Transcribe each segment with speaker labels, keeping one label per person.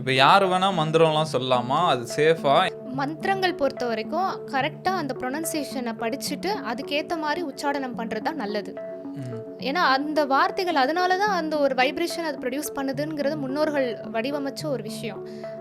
Speaker 1: இப்போ யார் வேணால் மந்திரம்லாம் சொல்லலாமா? அது சேஃபா?
Speaker 2: மந்திரங்கள் பொறுத்த வரைக்கும் கரெக்டாக அந்த ப்ரொனன்சியேஷனை படிச்சுட்டு அதுக்கேற்ற மாதிரி உச்சாடனம் பண்ணுறது தான் நல்லது. ஏன்னா அந்த வார்த்தைகள் அதனால தான் அந்த ஒரு வைப்ரேஷன் அது ப்ரொடியூஸ் பண்ணுதுங்கிறது முன்னோர்கள் வடிவமைச்ச ஒரு விஷயம்.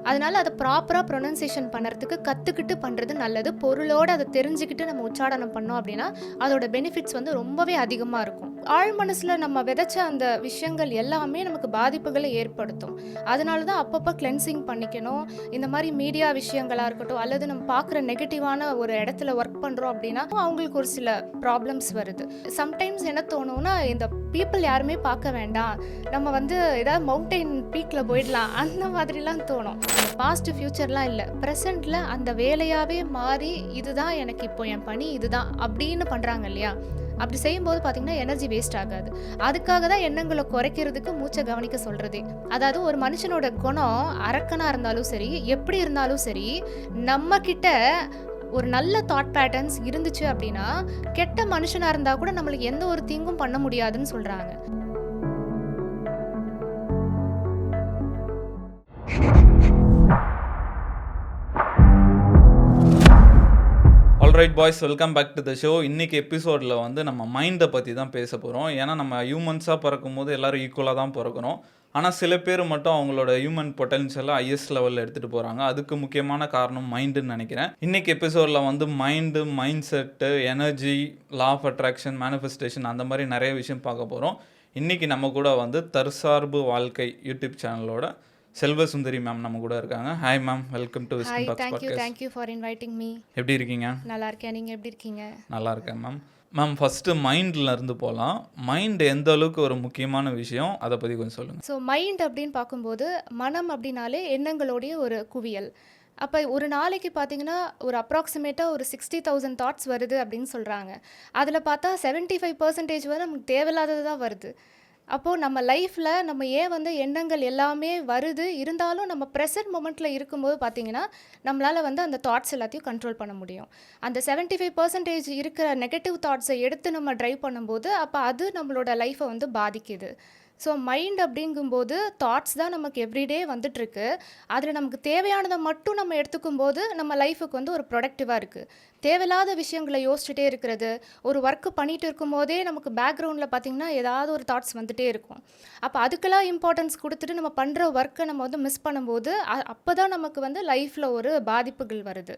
Speaker 2: அதனால அதை ப்ராப்பராக ப்ரொனன்சியேஷன் பண்ணுறதுக்கு கற்றுக்கிட்டு பண்ணுறது நல்லது. பொருளோடு அதை தெரிஞ்சுக்கிட்டு நம்ம உச்சாடனம் பண்ணோம் அப்படின்னா அதோட பெனிஃபிட்ஸ் வந்து ரொம்பவே அதிகமாக இருக்கும். ஆழ் மனசில் நம்ம விதைச்ச அந்த விஷயங்கள் எல்லாமே நமக்கு பாதிப்புகளை ஏற்படுத்தும். அதனால தான் அப்பப்போ கிளென்சிங் பண்ணிக்கணும். இந்த மாதிரி மீடியா விஷயங்களாக இருக்கட்டும், அல்லது நம்ம பார்க்குற நெகட்டிவான ஒரு இடத்துல ஒர்க் பண்ணுறோம் அப்படின்னா அவங்களுக்கு ஒரு சில ப்ராப்ளம்ஸ் வருது. சம்டைம்ஸ் என்ன தோணும்னா, இந்த பீப்புள் யாருமே பார்க்க வேண்டாம், நம்ம வந்து ஏதாவது மவுண்டெயின் பீக்கில் போயிடலாம், அந்த மாதிரிலாம் தோணும். பாஸ்ட் ஃப்யூச்சர்லாம் இல்லை, ப்ரெசண்ட்டில் அந்த வேலையாகவே மாறி இதுதான் எனக்கு இப்போ என் பணி இதுதான் அப்படின்னு பண்ணுறாங்க இல்லையா? அப்படி செய்யும்போது பார்த்தீங்கன்னா எனர்ஜி வேஸ்ட் ஆகாது. அதுக்காக தான் எண்ணங்களை குறைக்கிறதுக்கு மூச்சை கவனிக்க சொல்கிறதே. அதாவது ஒரு மனுஷனோட குணம் அரக்கனாக இருந்தாலும் சரி, எப்படி இருந்தாலும் சரி, நம்மக்கிட்ட ஒரு நல்ல தாட் பேட்டர்ன்ஸ் இருந்துச்சு அப்படின்னா கெட்ட மனுஷனாக இருந்தால் கூட நம்மளுக்கு எந்த ஒரு தீங்கும் பண்ண முடியாதுன்னு சொல்கிறாங்க.
Speaker 1: Alright boys, welcome back to the show. இன்றைக்கி எபிசோடில் வந்து நம்ம மைண்டை பற்றி தான் பேச போகிறோம். ஏன்னா நம்ம ஹியூமன்ஸாக பிறக்கும் போது எல்லோரும் ஈக்குவலாக தான் பிறக்கிறோம். ஆனால் சில பேர் மட்டும் அவங்களோட ஹியூமன் பொட்டன்ஷியலை ஹையஸ்ட் லெவலில் எடுத்துகிட்டு போகிறாங்க. அதுக்கு முக்கியமான காரணம் மைண்டுன்னு நினைக்கிறேன். இன்றைக்கி எபிசோடில் வந்து mind, mind set, energy, law of attraction, manifestation, அந்த மாதிரி நிறைய விஷயம் பார்க்க போகிறோம். இன்றைக்கி நம்ம கூட வந்து தற்சார்பு வாழ்க்கை யூடியூப் சேனலோட செல்வசுந்தரி மேம் நம்ம கூட இருக்காங்க. Hi ma'am, welcome to wisdom talks podcast.
Speaker 2: Thank you for inviting me.
Speaker 1: எப்படி இருக்கீங்க?
Speaker 2: நல்லா இருக்கேன், நீங்கள் எப்படி இருக்கீங்க?
Speaker 1: நல்லா இருக்கேன் மேம். மேம், ஃபஸ்ட்டு மைண்டில் இருந்து போகலாம். மைண்ட் எந்த அளவுக்கு ஒரு முக்கியமான விஷயம், அதை பற்றி கொஞ்சம் சொல்லுங்கள்.
Speaker 2: ஸோ மைண்ட் அப்படின்னு பார்க்கும்போது மனம் அப்படின்னாலே எண்ணங்களுடைய ஒரு குவியல். அப்போ ஒரு நாளைக்கு பார்த்தீங்கன்னா ஒரு அப்ராக்சிமேட்டாக ஒரு 60,000 தாட்ஸ் வருது அப்படின்னு சொல்கிறாங்க. அதில் பார்த்தா 75% வந்து நமக்கு தேவையில்லாதது தான் வருது. அப்போது நம்ம லைஃப்பில் நம்ம ஏன் வந்து எண்ணங்கள் எல்லாமே வருது, இருந்தாலும் நம்ம ப்ரெசன்ட் மொமெண்ட்டில் இருக்கும்போது பார்த்திங்கன்னா நம்மளால் வந்து அந்த தாட்ஸ் எல்லாத்தையும் கண்ட்ரோல் பண்ண முடியும். அந்த 75% இருக்கிற நெகட்டிவ் தாட்ஸை எடுத்து நம்ம ட்ரைவ் பண்ணும்போது அப்போ அது நம்மளோட லைஃப்பை வந்து பாதிக்குது. ஸோ மைண்ட் அப்படிங்கும்போது தாட்ஸ் தான் நமக்கு எவ்ரிடே வந்துட்டுருக்கு. அதில் நமக்கு தேவையானதை மட்டும் நம்ம எடுத்துக்கும்போது நம்ம லைஃபுக்கு வந்து ஒரு ப்ரொடக்டிவாக இருக்குது. தேவையில்லாத விஷயங்களை யோசிச்சுட்டே இருக்கிறது, ஒரு ஒர்க்கு பண்ணிகிட்டு இருக்கும்போதே நமக்கு பேக்ரவுண்டில் பார்த்திங்கன்னா ஏதாவது ஒரு தாட்ஸ் வந்துகிட்டே இருக்கும். அப்போ அதுக்கெல்லாம் இம்பார்ட்டன்ஸ் கொடுத்துட்டு நம்ம பண்ணுற ஒர்க்கை நம்ம வந்து மிஸ் பண்ணும்போது அப்போ தான் நமக்கு வந்து லைஃப்பில் ஒரு பாதிப்புகள் வருது.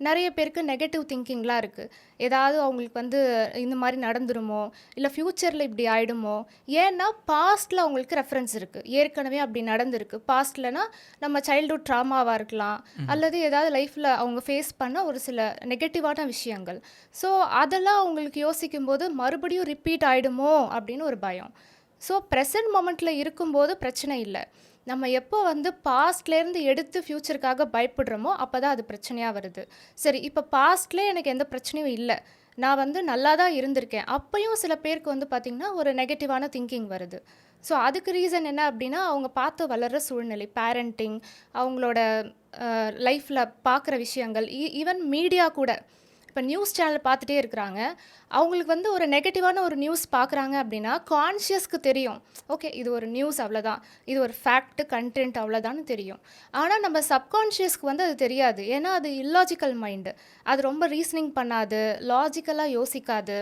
Speaker 2: நிறைய பேருக்கு நெகட்டிவ் திங்கிங்லாம் இருக்குது. ஏதாவது அவங்களுக்கு வந்து இந்த மாதிரி நடந்துருமோ, இல்லை ஃப்யூச்சரில் இப்படி ஆகிடுமோ. ஏன்னா பாஸ்ட்டில் அவங்களுக்கு ரெஃபரன்ஸ் இருக்குது, ஏற்கனவே அப்படி நடந்திருக்கு. பாஸ்ட்லனா நம்ம சைல்டுஹுட் ட்ராமாவாக இருக்கலாம், அல்லது ஏதாவது லைஃப்பில் அவங்க ஃபேஸ் பண்ண ஒரு சில நெகட்டிவான விஷயங்கள். ஸோ அதெல்லாம் அவங்களுக்கு யோசிக்கும்போது மறுபடியும் ரிப்பீட் ஆகிடுமோ அப்படின்னு ஒரு பயம். ஸோ ப்ரெசன்ட் மொமெண்ட்டில் இருக்கும்போது பிரச்சனை இல்லை. நம்ம எப்போ வந்து பாஸ்ட்லேருந்து எடுத்து ஃப்யூச்சருக்காக பயப்படுறோமோ அப்போ தான் அது பிரச்சனையாக வருது. சரி, இப்போ பாஸ்ட்லேயே எனக்கு எந்த பிரச்சனையும் இல்லை, நான் வந்து நல்லா தான் இருந்திருக்கேன், அப்பையும் சில பேருக்கு வந்து பார்த்திங்கன்னா ஒரு நெகட்டிவான திங்கிங் வருது. ஸோ அதுக்கு ரீசன் என்ன அப்படின்னா அவங்க பார்த்து வளர்கிற சூழ்நிலை, பேரண்டிங், அவங்களோட லைஃப்பில் பார்க்குற விஷயங்கள், ஈவன் மீடியா கூட. இப்போ நியூஸ் சேனல் பார்த்துட்டே இருக்கிறாங்க, அவங்களுக்கு வந்து ஒரு நெகட்டிவான ஒரு நியூஸ் பார்க்குறாங்க அப்படின்னா கான்ஷியஸ்க்கு தெரியும், ஓகே இது ஒரு நியூஸ் அவ்வளோதான், இது ஒரு ஃபேக்ட் கண்டென்ட் அவ்வளோதான்னு தெரியும். ஆனால் நம்ம சப்கான்ஷியஸ்க்கு வந்து அது தெரியாது. ஏன்னா அது இல்லாஜிக்கல் மைண்டு, அது ரொம்ப ரீசனிங் பண்ணாது, லாஜிக்கலாக யோசிக்காது.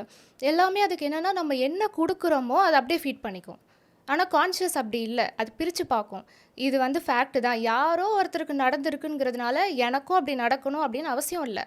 Speaker 2: எல்லாமே அதுக்கு என்னென்னா நம்ம என்ன கொடுக்குறோமோ அதை அப்படியே ஃபீட் பண்ணிக்கும். ஆனால் கான்ஷியஸ் அப்படி இல்லை, அது பிரித்து பார்க்கும். இது வந்து ஃபேக்ட்டு தான், யாரோ ஒருத்தருக்கு நடந்திருக்குங்கிறதுனால எனக்கும் அப்படி நடக்கணும் அப்படின்னு அவசியம் இல்லை.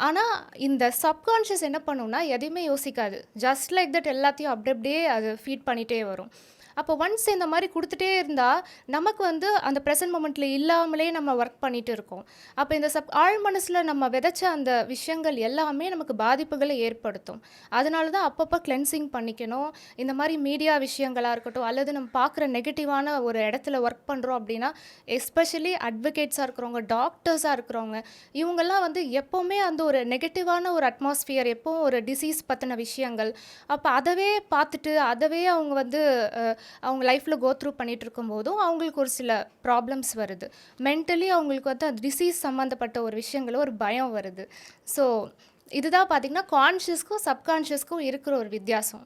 Speaker 2: ஆனால் இந்த சப்கான்ஷியஸ் என்ன பண்ணுன்னா எதையுமே யோசிக்காது, ஜஸ்ட் லைக் தட் எல்லாத்தையும் அப்படியே அது ஃபீட் பண்ணிகிட்டே வரும். அப்போ ஒன்ஸ் இந்த மாதிரி கொடுத்துட்டே இருந்தால் நமக்கு வந்து அந்த ப்ரெசன்ட் மொமெண்ட்டில் இல்லாமலே நம்ம ஒர்க் பண்ணிகிட்டு இருக்கோம். அப்போ இந்த ஆழ் மனசில் நம்ம விதைச்ச அந்த விஷயங்கள் எல்லாமே நமக்கு பாதிப்புகளை ஏற்படுத்தும். அதனால தான் அப்பப்போ கிளென்சிங் பண்ணிக்கணும். இந்த மாதிரி மீடியா விஷயங்களாக இருக்கட்டும், அல்லது நம்ம பார்க்குற நெகட்டிவான ஒரு இடத்துல ஒர்க் பண்ணுறோம் அப்படின்னா, எஸ்பெஷலி அட்வொகேட்ஸாக இருக்கிறவங்க, டாக்டர்ஸாக இருக்கிறவங்க, இவங்கெல்லாம் வந்து எப்போவுமே அந்த ஒரு நெகட்டிவான ஒரு அட்மாஸ்ஃபியர், எப்போவும் ஒரு டிசீஸ் பற்றின விஷயங்கள், அப்போ அதவே பார்த்துட்டு அதவே அவங்க வந்து அவங்க லைஃப்பில் கோத்ரூ பண்ணிகிட்டு இருக்கும்போதும் அவங்களுக்கு ஒரு சில ப்ராப்ளம்ஸ் வருது. மென்டலி அவங்களுக்கு வந்து அந்த டிசீஸ் சம்மந்தப்பட்ட ஒரு விஷயங்கள ஒரு பயம் வருது. ஸோ இதுதான் பார்த்திங்கன்னா கான்ஷியஸ்க்கும் சப்கான்ஷியஸ்க்கும் இருக்கிற ஒரு வித்தியாசம்.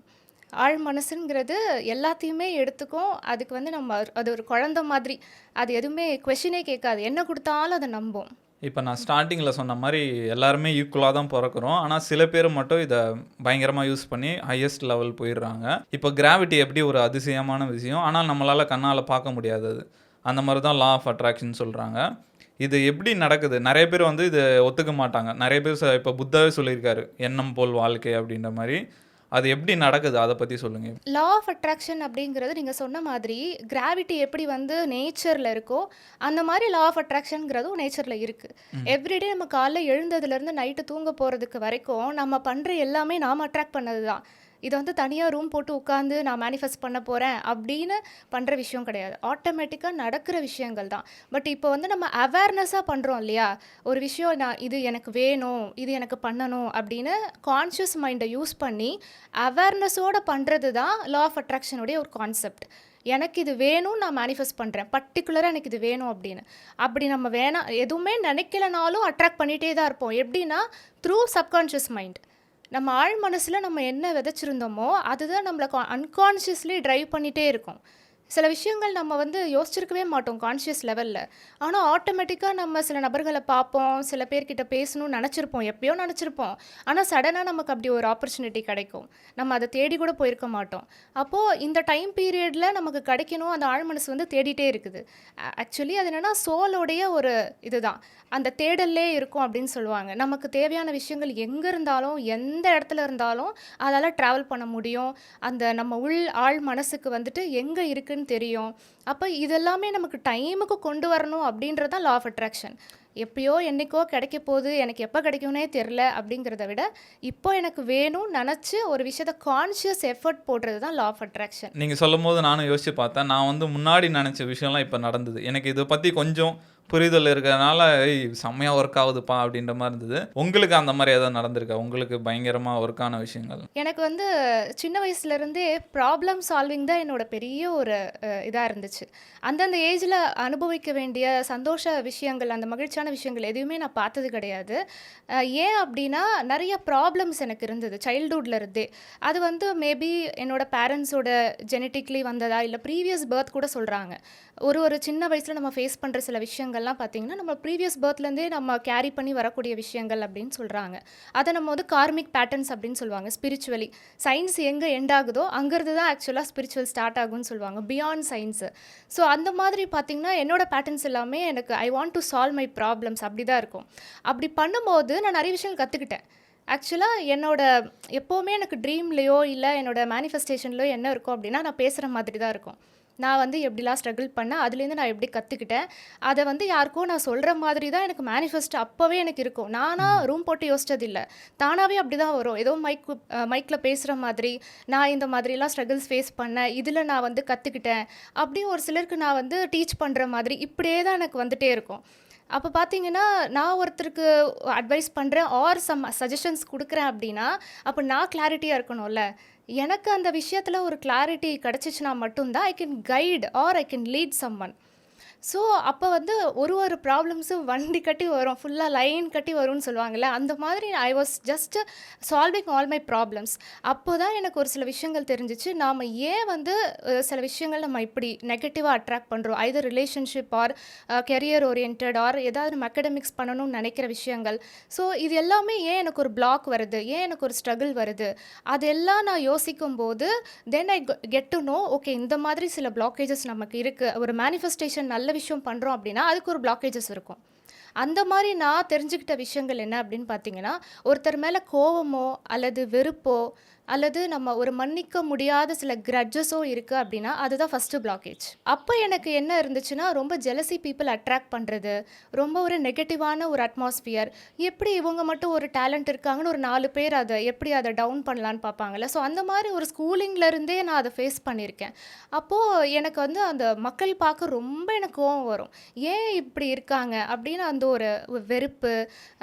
Speaker 2: ஆழ் மனசுங்கிறது எல்லாத்தையுமே எடுத்துக்கும். அதுக்கு வந்து நம்ம அது ஒரு குழந்தை மாதிரி. அது எதுவுமே கொஸ்டினே கேட்காது. என்ன குடுத்தாலும் அத நம்பும்.
Speaker 1: இப்ப நான் ஸ்டார்ட்டிங்ல சொன்ன மாரி எல்லாருமே ஈக்குவலா தான் பொறக்குறோம். ஆனா சில பேர் மட்டும் இத பயங்கரமா யூஸ் பண்ணி ஹையஸ்ட் லெவல் போயிடுறாங்க. இப்ப கிராவிட்டி எப்படி ஒரு அதிசயமான விஷயம். ஆனா நம்மளால கண்ணால பார்க்க முடியாது அது. அந்த மாரி தான் லா ஆஃப் அட்ராக்ஷன் சொல்றாங்க. இது எப்படி நடக்குது? நெறைய பேர் வந்து இத ஒத்துக்க மாட்டாங்க. நெறைய பேர் இப்ப புத்தாவே சொல்லியிருக்காரு. "எண்ணம் போல் வாழ்க்கை" அப்படின்ற மாரி. அது எப்படி நடக்குது? அத பத்தி சொல்லுங்க.
Speaker 2: லா ஆஃப் அட்ராக்ஷன் அப்படிங்கிறது நீங்க சொன்ன மாதிரி, கிராவிட்டி எப்படி வந்து நேச்சர்ல இருக்கோ, அந்த மாரி லா ஆஃப் அட்ராக்ஷன்ங்கிறதும் நேச்சர்ல இருக்கு.
Speaker 1: ம்.
Speaker 2: எவ்ரிடே நம்ம காலைல எழுந்ததுலேருந்து நைட்டு தூங்க போறதுக்கு வரைக்கும், நம்ம பண்ற எல்லாமே நாம அட்ராக்ட் பண்ணது தான். இத வந்து தனியா ரூம் போட்டு உட்காந்து நான் மேனிஃபெஸ்ட் பண்ண போறேன் அப்படின்னு பண்ற விஷயம் கிடையாது. ஆட்டோமேட்டிக்கா நடக்கிற விஷயங்கள் தான். பட் இப்போ வந்து நம்ம அவேர்னஸா பண்றோம் இல்லையா? ஒரு விஷயம் நான் இது எனக்கு வேணும், இது எனக்கு பண்ணணும் அப்படின்னு கான்ஷியஸ் மைண்ட யூஸ் பண்ணி அவேர்னஸோட பண்றது தான் லா ஆஃப் அட்ராக்ஷனுடைய ஒரு கான்செப்ட். எனக்கு இது வேணும், நான் மேனிஃபெஸ்ட் பண்றேன். பர்ட்டிகுலரா எனக்கு இது வேணும் அப்படின்னு. அப்படி நம்ம வேணாம் எதுவுமே நினைக்கலனாலும் அட்ராக்ட் பண்ணிட்டே தான் இருப்போம். எப்படின்னா, த்ரூ சப்கான்ஷியஸ் மைண்ட். நம்ம ஆழ் மனசுல நம்ம என்ன விதைச்சிருந்தோமோ, அதுதான் நம்மள அன்கான்ஷியஸ்லி டிரைவ் பண்ணிட்டே இருக்கும். சில விஷயங்கள் நம்ம வந்து யோசிச்சிருக்கவே மாட்டோம் கான்ஷியஸ் லெவல்ல. ஆனா ஆட்டோமேட்டிக்கா நம்ம சில நபர்கள பார்ப்போம், சில பேர்கிட்ட பேசணும்னு நெனச்சிருப்போம். எப்பயோ நெனச்சிருப்போம். ஆனா சடனா நமக்கு அப்படி ஒரு ஆப்பர்ச்சுனிட்டி கிடைக்கும். நம்ம அத தேடி கூட போயிருக்க மாட்டோம். அப்போ இந்த டைம் பீரியட்ல நமக்கு கிடைக்கணும், அந்த ஆழ் மனசு வந்து தேடிட்டே இருக்குது. ஆக்சுவலி அது என்னன்னா சோலோடைய ஒரு இதுதான். அந்த தேடல்லே இருக்கும் அப்படின்னு சொல்லுவாங்க. நமக்கு தேவையான விஷயங்கள் எங்க இருந்தாலும், எந்த இடத்துல இருந்தாலும் அதால டிராவல் பண்ண முடியும். அந்த நம்ம ஆழ் மனசுக்கு வந்துட்டு எங்க இருக்குன்னு தெரியும். அப்ப இதெல்லாமே நமக்கு டைமுக்கு கொண்டு வரணும் அப்படின்றது தான் லா ஆஃப் அட்ராக்ஷன். எப்பயோ என்னைக்கோ கிடைக்க போகுது, எனக்கு எப்போ கிடைக்கும்னே தெரில அப்படிங்கிறத விட, இப்போ எனக்கு வேணும்னு நெனச்சு ஒரு விஷயத்த கான்ஷியஸ் எஃபர்ட் போடுறது தான் லா ஆஃப் அட்ராக்ஷன்.
Speaker 1: நீங்க சொல்லும்போது நானும் யோசிச்சு பார்த்தேன். நான் வந்து முன்னாடி நெனச்ச விஷயம்லாம் இப்ப நடந்தது. எனக்கு இத பத்தி கொஞ்சம் புரிதல் இருக்கறனால, "ஏய் செம்மையா ஒர்க் ஆகுதுப்பா" அப்படின்ற மாரி இருந்தது. உங்களுக்கு அந்த மாரி ஏதாவது நடந்திருக்கா? உங்களுக்கு பயங்கரமா ஒர்க் ஆன விஷயங்கள்?
Speaker 2: எனக்கு வந்து சின்ன வயசுலேருந்தே ப்ராப்ளம் சால்விங் தான் என்னோட பெரிய ஒரு இதா இருந்துச்சு. அந்தந்த ஏஜ்ல அனுபவிக்க வேண்டிய சந்தோஷ விஷயங்கள், அந்த மகிழ்ச்சியான விஷயங்கள் எதுவுமே நான் பார்த்தது கிடையாது. ஏன் அப்டின்னா, நெறைய ப்ராப்ளம்ஸ் எனக்கு இருந்தது சைல்ட்ஹுட்ல இருந்தே. அது வந்து மேபி என்னோட பேரண்ட்ஸோட ஜெனட்டிக்லி வந்ததா, இல்ல ப்ரீவியஸ் பர்த் கூட சொல்றாங்க. ஒரு சின்ன வயசுல நம்ம ஃபேஸ் பண்ற சில விஷயங்கள்லாம் பார்த்தீங்கன்னா, நம்ம ப்ரீவியஸ் பர்த்லேருந்தே நம்ம கேரி பண்ணி வரக்கூடிய விஷயங்கள் அப்படின்னு சொல்றாங்க. அத நம்ம வந்து கார்மிக் பேட்டர்ன்ஸ் அப்படின்னு சொல்லுவாங்க ஸ்பிரிச்சுவலி. சயின்ஸ் எங்க எண்ட் ஆகுதோ, அங்கருந்து தான் ஆக்சுவலா ஸ்பிரிச்சுவல் ஸ்டார்ட் ஆகும்னு சொல்லுவாங்க. Beyond science. ஸோ அந்த மாதிரி பார்த்தீங்கன்னா, என்னோட பேட்டர்ன்ஸ் எல்லாமே எனக்கு I want to solve my problems அப்படி தான் இருக்கும். அப்படி பண்ணும்போது நான் நெறைய விஷயங்கள் கத்துக்கிட்டேன். ஆக்சுவலா என்னோட எப்பவுமே எனக்கு ட்ரீம்லயோ, இல்ல என்னோட மேனிஃபெஸ்டேஷன்லயோ என்ன இருக்கும் அப்படின்னா, நான் பேசுற மாதிரி தான் இருக்கும். நான் வந்து எப்படிலாம் ஸ்ட்ரகிள் பண்ணேன், அதுலேருந்து நான் எப்படி கத்துக்கிட்டேன். அத வந்து யாருக்கோ நான் சொல்ற மாதிரி தான் எனக்கு மேனிஃபெஸ்ட் அப்பவே எனக்கு இருக்கும். நானா
Speaker 1: ம்.
Speaker 2: ரூம் போட்டு யோசிச்சது இல்ல. தானாவே அப்படிதான் வரும். ஏதோ மைக்ல பேசுற மாதிரி, நான் இந்த மாதிரிலாம் ஸ்ட்ரகிள்ஸ் ஃபேஸ் பண்ணேன். இதுல நான் வந்து கத்துக்கிட்டேன். அப்படி ஒரு சிலருக்கு நான் வந்து டீச் பண்ற மாதிரி, இப்படியே தான் எனக்கு வந்துட்டே இருக்கும். அப்ப பார்த்தீங்கன்னா, நான் ஒருத்தருக்கு அட்வைஸ் பண்றேன் ஆர் சஜஷன்ஸ் குடுக்குறேன் அப்படின்னா, அப்ப நான் கிளாரிட்டியா இருக்கணும்ல. எனக்கு அந்த விஷயத்துல ஒரு கிளாரிட்டி கிடைச்சுச்சுனா மட்டும் தான் I can guide or I can lead someone. So அப்போ வந்து ஒரு ப்ராப்ளம்ஸும் வண்டி கட்டி வரும். ஃபுல்லா லைன் கட்டி வரும்னு சொல்லுவாங்கல்ல. அந்த மாதிரி I was just solving all my problems. அப்போ தான் எனக்கு ஒரு சில விஷயங்கள் தெரிஞ்சுச்சு. நாம ஏன் வந்து சில விஷயங்கள் நம்ம இப்படி நெகட்டிவா அட்ராக்ட் பண்றோம். Either relationship or career oriented or ஏதாவது நம்ம அகடமிக்ஸ் பண்ணணும்னு நினைக்கிற விஷயங்கள். ஸோ இது எல்லாமே ஏன் எனக்கு ஒரு பிளாக் வருது? ஏன் எனக்கு ஒரு ஸ்ட்ரகிள் வருது? அதெல்லாம் நான் யோசிக்கும்போது then I get to know okay இந்த மாதிரி சில பிளாக்கேஜஸ் நமக்கு இருக்கு. ஒரு மேனிஃபெஸ்டேஷன் நல்ல விஷயம் பண்றோம் அப்படின்னா, அதுக்கு ஒரு பிளாக்கேஜஸ் இருக்கும். அந்த மாரி நான் தெரிஞ்சுக்கிட்ட விஷயங்கள் என்ன அப்படின்னு பார்த்தீங்கன்னா, ஒருத்தர் மேல கோவமோ, அல்லது வெறுப்போ, அல்லது நம்ம ஒரு மன்னிக்க முடியாத சில கிரட்ஜஸோ இருக்கு அப்படின்னா, அதுதான் ஃபர்ஸ்ட்டு பிளாக்கேஜ். அப்ப எனக்கு என்ன இருந்துச்சுன்னா, ரொம்ப ஜெலசி பீப்பிள் அட்ராக்ட் பண்றது, ரொம்ப ஒரு நெகட்டிவான ஒரு அட்மாஸ்பியர். எப்படி இவங்க மட்டும் ஒரு டேலண்ட் இருக்காங்கன்னு ஒரு 4 பேர் எப்படி அத டவுன் பண்ணலான்னு பார்ப்பாங்கல்ல. ஸோ அந்த மாரி ஒரு ஸ்கூலிங்ல இருந்தே நான் அத ஃபேஸ் பண்ணியிருக்கேன். அப்போ எனக்கு வந்து அந்த மக்கள் பார்க்க ரொம்ப எனக்கு கோவம் வரும். ஏன் இப்படி இருக்காங்க? அப்படின்னு அந்த ஒரு வெறுப்பு.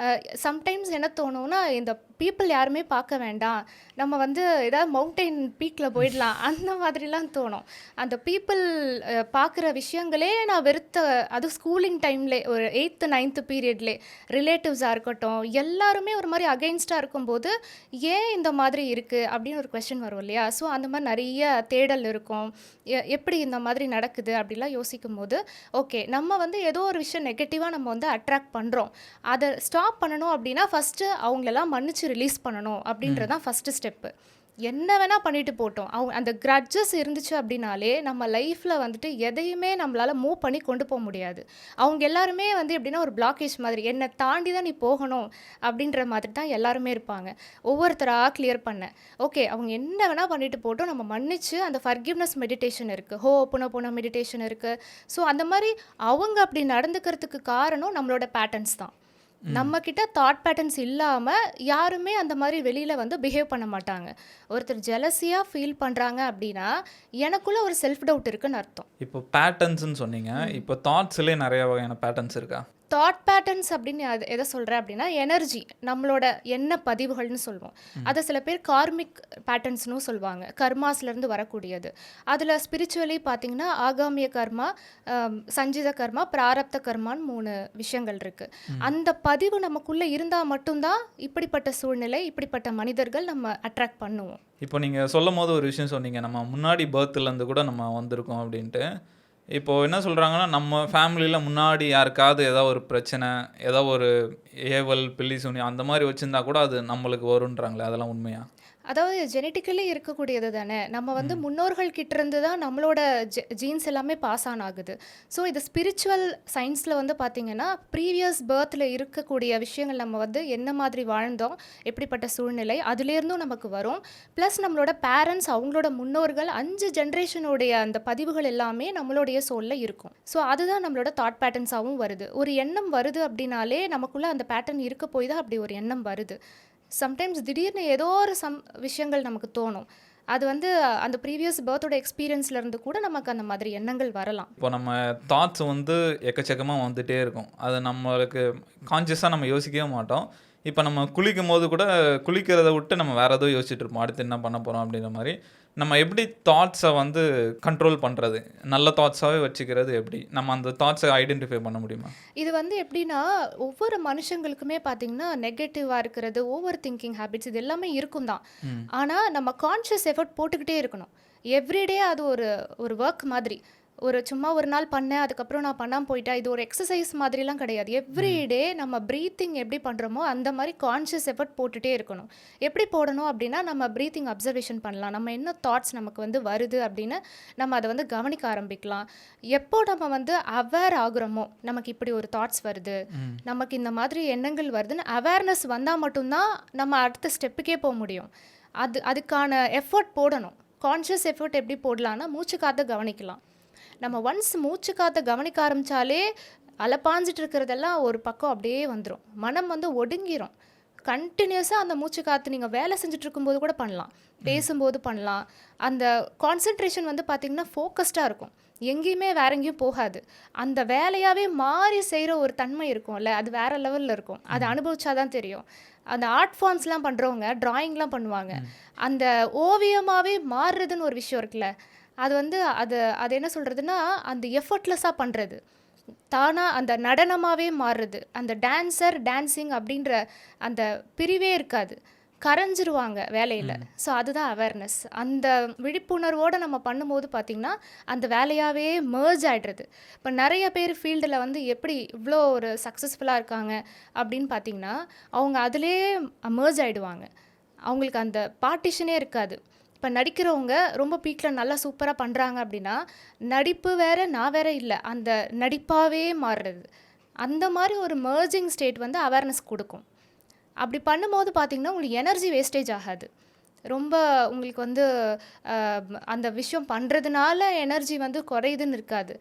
Speaker 2: சம்டைம்ஸ் என்ன தோணும்னா, இந்த பீப்புள் யாருமே பார்க்க வேண்டாம், நம்ம வந்து ஏதாவது மவுண்டெயின் பீக்கில் போயிடலாம் அந்த மாதிரிலாம் தோணும். அந்த பீப்புள் பார்க்குற விஷயங்களே நான் வெறுத்த, அது ஸ்கூலிங் டைம்லே ஒரு 8th 9th பீரியட்லே ரிலேட்டிவ்ஸாக இருக்கட்டும் எல்லாருமே ஒரு மாதிரி அகெயின்ஸ்டாக இருக்கும்போது ஏன் இந்த மாதிரி இருக்குது அப்படின்னு ஒரு கொஸ்டின் வரும் இல்லையா? ஸோ அந்த மாதிரி நிறைய தேடல் இருக்கும். எப்படி இந்த மாதிரி நடக்குது அப்படிலாம் யோசிக்கும் போது ஓகே, நம்ம வந்து ஏதோ ஒரு விஷயம் நெகட்டிவாக நம்ம வந்து அட்ராக்ட் பண்ணுறோம், அதை ஸ்டாப் பண்ணணும் அப்படின்னா ஃபஸ்ட்டு அவங்களெல்லாம் மன்னிச்சு ரிலீஸ் பண்ணணும் அப்படின்றது தான் ஃபஸ்ட்டு ஸ்டெப்பு. என்ன வேணால் பண்ணிட்டு போட்டோம், அவங்க அந்த கிரட்ஜஸ் இருந்துச்சு அப்படின்னாலே நம்ம லைஃப்பில் வந்துட்டு எதையுமே நம்மளால் மூவ் பண்ணி கொண்டு போக முடியாது. அவங்க எல்லாருமே வந்து எப்படின்னா ஒரு பிளாக்கேஜ் மாதிரி, என்னை தாண்டி தான் நீ போகணும் அப்படின்ற மாதிரி தான் எல்லாருமே இருப்பாங்க. ஒவ்வொருத்தராக கிளியர் பண்ணேன். ஓகே, அவங்க என்ன வேணால் பண்ணிட்டு போட்டோம், நம்ம மன்னிச்சு அந்த ஃபர்கிவ்னஸ் மெடிடேஷன் இருக்குது, ஹோபோனோபோனோ மெடிடேஷன் இருக்குது. ஸோ அந்த மாதிரி அவங்க அப்படி நடந்துக்கிறதுக்கு காரணம் நம்மளோட பேட்டர்ன்ஸ் தான். நம்மக்கிட்ட தாட் பேட்டர்ன்ஸ் இல்லாமல் யாருமே அந்த மாதிரி வெளியில் வந்து பிஹேவ் பண்ண மாட்டாங்க. ஒருத்தர் ஜெலஸியாக ஃபீல் பண்ணுறாங்க அப்படின்னா எனக்குள்ள ஒரு செல்ஃப் டவுட் இருக்குன்னு அர்த்தம்.
Speaker 1: இப்போ பேட்டர்ன்ஸ்னு சொன்னீங்க, இப்போ தாட்ஸ்லேயே நிறைய வகையான பேட்டர்ன்ஸ் இருக்கா?
Speaker 2: தாட் பேட்டர்ன்ஸ் அப்படின்னு அது எதை சொல்கிறேன் அப்படின்னா எனர்ஜி, நம்மளோட எண்ண பதிவுகள்னு சொல்லுவோம். அதை சில பேர் கார்மிக் பேட்டர்ன்ஸ்னும் சொல்லுவாங்க, கர்மாஸ்லேருந்து வரக்கூடியது. அதில் ஸ்பிரிச்சுவலி பார்த்தீங்கன்னா ஆகாமிய கர்மா, சஞ்சித கர்மா, பிராரப்த கர்மான்னு 3 விஷயங்கள் இருக்குது. அந்த பதிவு நமக்குள்ளே இருந்தால் மட்டும்தான் இப்படிப்பட்ட சூழ்நிலை, இப்படிப்பட்ட மனிதர்கள் நம்ம அட்ராக்ட் பண்ணுவோம்.
Speaker 1: இப்போ நீங்கள் சொல்லும் போது ஒரு விஷயம் சொன்னீங்க, நம்ம முன்னாடி பர்த்லேருந்து கூட நம்ம வந்திருக்கோம் அப்படின்ட்டு. இப்போது என்ன சொல்கிறாங்கன்னா, நம்ம ஃபேமிலியில் முன்னாடி யாருக்காவது ஏதோ ஒரு பிரச்சனை, ஏதோ ஒரு ஏவல் பில்லி சூனியம் அந்த மாதிரி வச்சுருந்தா கூட அது நம்மளுக்கு வருன்றாங்களே, அதெல்லாம் உண்மையா?
Speaker 2: அதாவது ஜெனட்டிக்கலி இருக்கக்கூடியது தானே, நம்ம வந்து முன்னோர்கள் கிட்டேருந்து தான் நம்மளோட ஜீன்ஸ் எல்லாமே பாஸ் ஆன் ஆகுது. ஸோ இது ஸ்பிரிச்சுவல் சயின்ஸில் வந்து பார்த்திங்கன்னா ப்ரீவியஸ் பர்த்தில் இருக்கக்கூடிய விஷயங்கள், நம்ம வந்து என்ன மாதிரி வாழ்ந்தோம், எப்படிப்பட்ட சூழ்நிலை, அதுலேருந்தும் நமக்கு வரும். ப்ளஸ் நம்மளோட பேரண்ட்ஸ், அவங்களோட முன்னோர்கள் 5 ஜென்ரேஷனுடைய அந்த பதிவுகள் எல்லாமே நம்மளுடைய சோலில் இருக்கும். ஸோ அதுதான் நம்மளோட தாட் பேட்டர்ன்ஸாகவும் வருது. ஒரு எண்ணம் வருது அப்படின்னாலே நமக்குள்ளே அந்த பேட்டர்ன் இருக்க போய் தான் அப்படி ஒரு எண்ணம் வருது. சம்டைம்ஸ் திடீர்னு ஏதோ ஒரு விஷயங்கள் நமக்கு தோணும், அது வந்து அந்த ப்ரீவியஸ் பர்த்தோட எக்ஸ்பீரியன்ஸ்லேருந்து கூட நமக்கு அந்த மாதிரி எண்ணங்கள் வரலாம்.
Speaker 1: இப்போ நம்ம தாட்ஸ் வந்து எக்கச்சக்கமாக வந்துகிட்டே இருக்கும், அது நம்மளுக்கு கான்சியஸாக நம்ம யோசிக்கவே மாட்டோம். இப்போ நம்ம குளிக்கும் போது கூட குளிக்கிறத விட்டு நம்ம வேறு ஏதோ யோசிச்சுட்டு இருப்போம், அடுத்து என்ன பண்ண போகிறோம் அப்படின்ற மாதிரி. நம்ம எப்படி தாட்ஸை வந்து கண்ட்ரோல் பண்ணுறது, நல்ல தாட்ஸாகவே வச்சுக்கிறது எப்படி, நம்ம அந்த தாட்ஸை ஐடென்டிஃபை பண்ண முடியுமா?
Speaker 2: இது வந்து எப்படின்னா ஒவ்வொரு மனுஷங்களுக்குமே பார்த்தீங்கன்னா நெகட்டிவாக இருக்கிறது, ஓவர் திங்கிங் ஹேபிட்ஸ், இது எல்லாமே இருக்கும் தான். ஆனால் நம்ம கான்ஷியஸ் எஃபர்ட் போட்டுக்கிட்டே இருக்கணும். எவ்ரிடே அது ஒரு ஒரு ஒர்க் மாதிரி. ஒரு சும்மா ஒரு நாள் பண்ணேன், அதுக்கப்புறம் நான் பண்ணாமல் போயிட்டேன், இது ஒரு எக்ஸசைஸ் மாதிரிலாம் கிடையாது. எவ்ரிடே நம்ம ப்ரீத்திங் எப்படி பண்ணுறோமோ அந்த மாதிரி கான்ஷியஸ் எஃபர்ட் போட்டுகிட்டே இருக்கணும். எப்படி போடணும் அப்படின்னா, நம்ம ப்ரீத்திங் அப்சர்வேஷன் பண்ணலாம், நம்ம என்ன தாட்ஸ் நமக்கு வந்து வருது அப்படின்னு நம்ம அதை வந்து கவனிக்க ஆரம்பிக்கலாம். எப்போ நம்ம வந்து அவேர் ஆகுறோமோ, நமக்கு இப்படி ஒரு தாட்ஸ் வருது, நமக்கு இந்த மாதிரி எண்ணங்கள் வருதுன்னு அவேர்னஸ் வந்தால் மட்டும்தான் நம்ம அடுத்த ஸ்டெப்புக்கே போக முடியும். அதுக்கான எஃபர்ட் போடணும். கான்ஷியஸ் எஃபர்ட் எப்படி போடலான்னா, மூச்சு காற்றை கவனிக்கலாம். நம்ம ஒன்ஸ் மூச்சு காற்றை கவனிக்க ஆரம்பித்தாலே அலப்பாஞ்சிட்டு இருக்கிறதெல்லாம் ஒரு பக்கம் அப்படியே வந்துடும், மனம் வந்து ஒடுங்கிரும். கண்டினியூஸாக அந்த மூச்சு காற்று நீங்கள் வேலை செஞ்சுட்டு இருக்கும்போது கூட பண்ணலாம், பேசும்போது பண்ணலாம். அந்த கான்சென்ட்ரேஷன் வந்து பார்த்திங்கன்னா ஃபோக்கஸ்டாக இருக்கும், எங்கேயுமே வேற எங்கேயும் போகாது. அந்த வேலையாகவே மாறி செய்கிற ஒரு தன்மை இருக்கும்ல, அது வேறு லெவலில் இருக்கும். அது அனுபவிச்சாதான் தெரியும். அந்த ஆர்ட் ஃபார்ம்ஸ்லாம் பண்ணுறவங்க ட்ராயிங்லாம் பண்ணுவாங்க, அந்த ஓவியமாகவே மாறுறதுன்னு ஒரு விஷயம் இருக்குல்ல, அது வந்து அது என்ன சொல்கிறதுனா அந்த எஃபர்ட்லெஸ்ஸாக பண்ணுறது, தானாக அந்த நடனமாகவே மாறுறது, அந்த டான்சிங் அப்படின்ற அந்த பிரிவே இருக்காது, கரைஞ்சிருவாங்க வேலையில். ஸோ அதுதான் அவேர்னஸ். அந்த விழிப்புணர்வோடு நம்ம பண்ணும்போது பார்த்திங்கன்னா அந்த வேலையாகவே மேர்ஜ் ஆகிடுறது. இப்போ நிறைய பேர் ஃபீல்டில் வந்து எப்படி இவ்வளோ ஒரு சக்ஸஸ்ஃபுல்லாக இருக்காங்க அப்படின்னு பார்த்திங்கன்னா, அவங்க அதிலே மேர்ஜ் ஆகிடுவாங்க, அவங்களுக்கு அந்த பார்ட்டிஷனே இருக்காது. இப்போ நடிக்கிறவங்க ரொம்ப பீக்கில் நல்லா சூப்பராக பண்ணுறாங்க அப்படின்னா, நடிப்பு வேறு நான் வேறு இல்லை, அந்த நடிப்பாகவே மாறுறது. அந்த மாதிரி ஒரு மர்ஜிங் ஸ்டேட் வந்து அவேர்னஸ் கொடுக்கும். அப்படி பண்ணும்போது பார்த்திங்கன்னா உங்களுக்கு எனர்ஜி வேஸ்டேஜ் ஆகாது. ரொம்ப உங்களுக்கு வந்து அந்த விஷயம் பண்ணுறதுனால எனர்ஜி வந்து குறையுதுன்னு இருக்காது,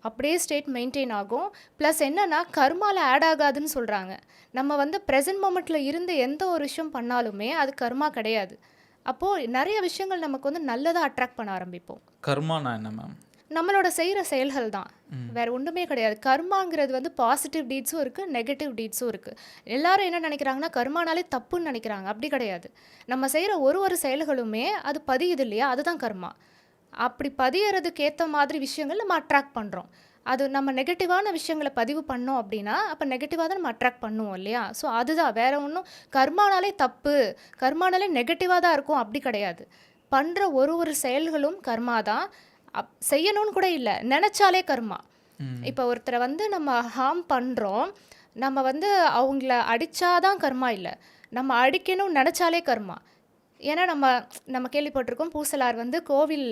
Speaker 2: அப்படியே ஸ்டேட் மெயின்டைன் ஆகும். ப்ளஸ் என்னென்னா கர்மாவில் ஆட் ஆகாதுன்னு சொல்கிறாங்க. நம்ம வந்து ப்ரெசன்ட் மொமெண்ட்டில் இருந்து எந்த ஒரு விஷயம் பண்ணாலுமே அது கர்மா கிடையாது. அப்போது நிறைய விஷயங்கள் நமக்கு வந்து நல்லதாக அட்ராக்ட் பண்ண ஆரம்பிப்போம்.
Speaker 1: கர்மானா என்ன மேம்?
Speaker 2: நம்மளோட செய்கிற செயல்கள் தான், வேற ஒன்றுமே கிடையாது. கர்மாங்கிறது வந்து பாசிட்டிவ் டீட்ஸும் இருக்குது, நெகட்டிவ் டீட்ஸும் இருக்குது. எல்லாரும் என்ன நினைக்கிறாங்கன்னா கர்மானாலே தப்புன்னு நினைக்கிறாங்க. அப்படி கிடையாது. நம்ம செய்கிற ஒரு ஒரு செயல்களுமே அது பதியுது இல்லையா, அதுதான் கர்மா. அப்படி பதியறதுக்கு ஏற்ற மாதிரி விஷயங்கள் நம்ம அட்ராக்ட் பண்ணுறோம். அது நம்ம நெகட்டிவான விஷயங்களை பதிவு பண்ணோம் அப்படின்னா அப்போ நெகட்டிவாக தான் நம்ம அட்ராக்ட் பண்ணுவோம் இல்லையா. ஸோ அதுதான், வேற ஒன்றும் கர்மானாலே தப்பு, கர்மானாலே நெகட்டிவாக தான் இருக்கும் அப்படி கிடையாது. பண்ணுற ஒரு ஒரு செயல்களும் கர்மா தான். செய்யணும்னு கூட இல்லை, நினச்சாலே கர்மா. இப்போ ஒருத்தரை வந்து நம்ம ஹார்ம் பண்ணுறோம், நம்ம வந்து அவங்கள அடித்தாதான் கர்மா இல்லை, நம்ம அடிக்கணும்னு நினச்சாலே கர்மா. ஏன்னா நம்ம கேள்விப்பட்டிருக்கோம், பூசலார் வந்து கோவில்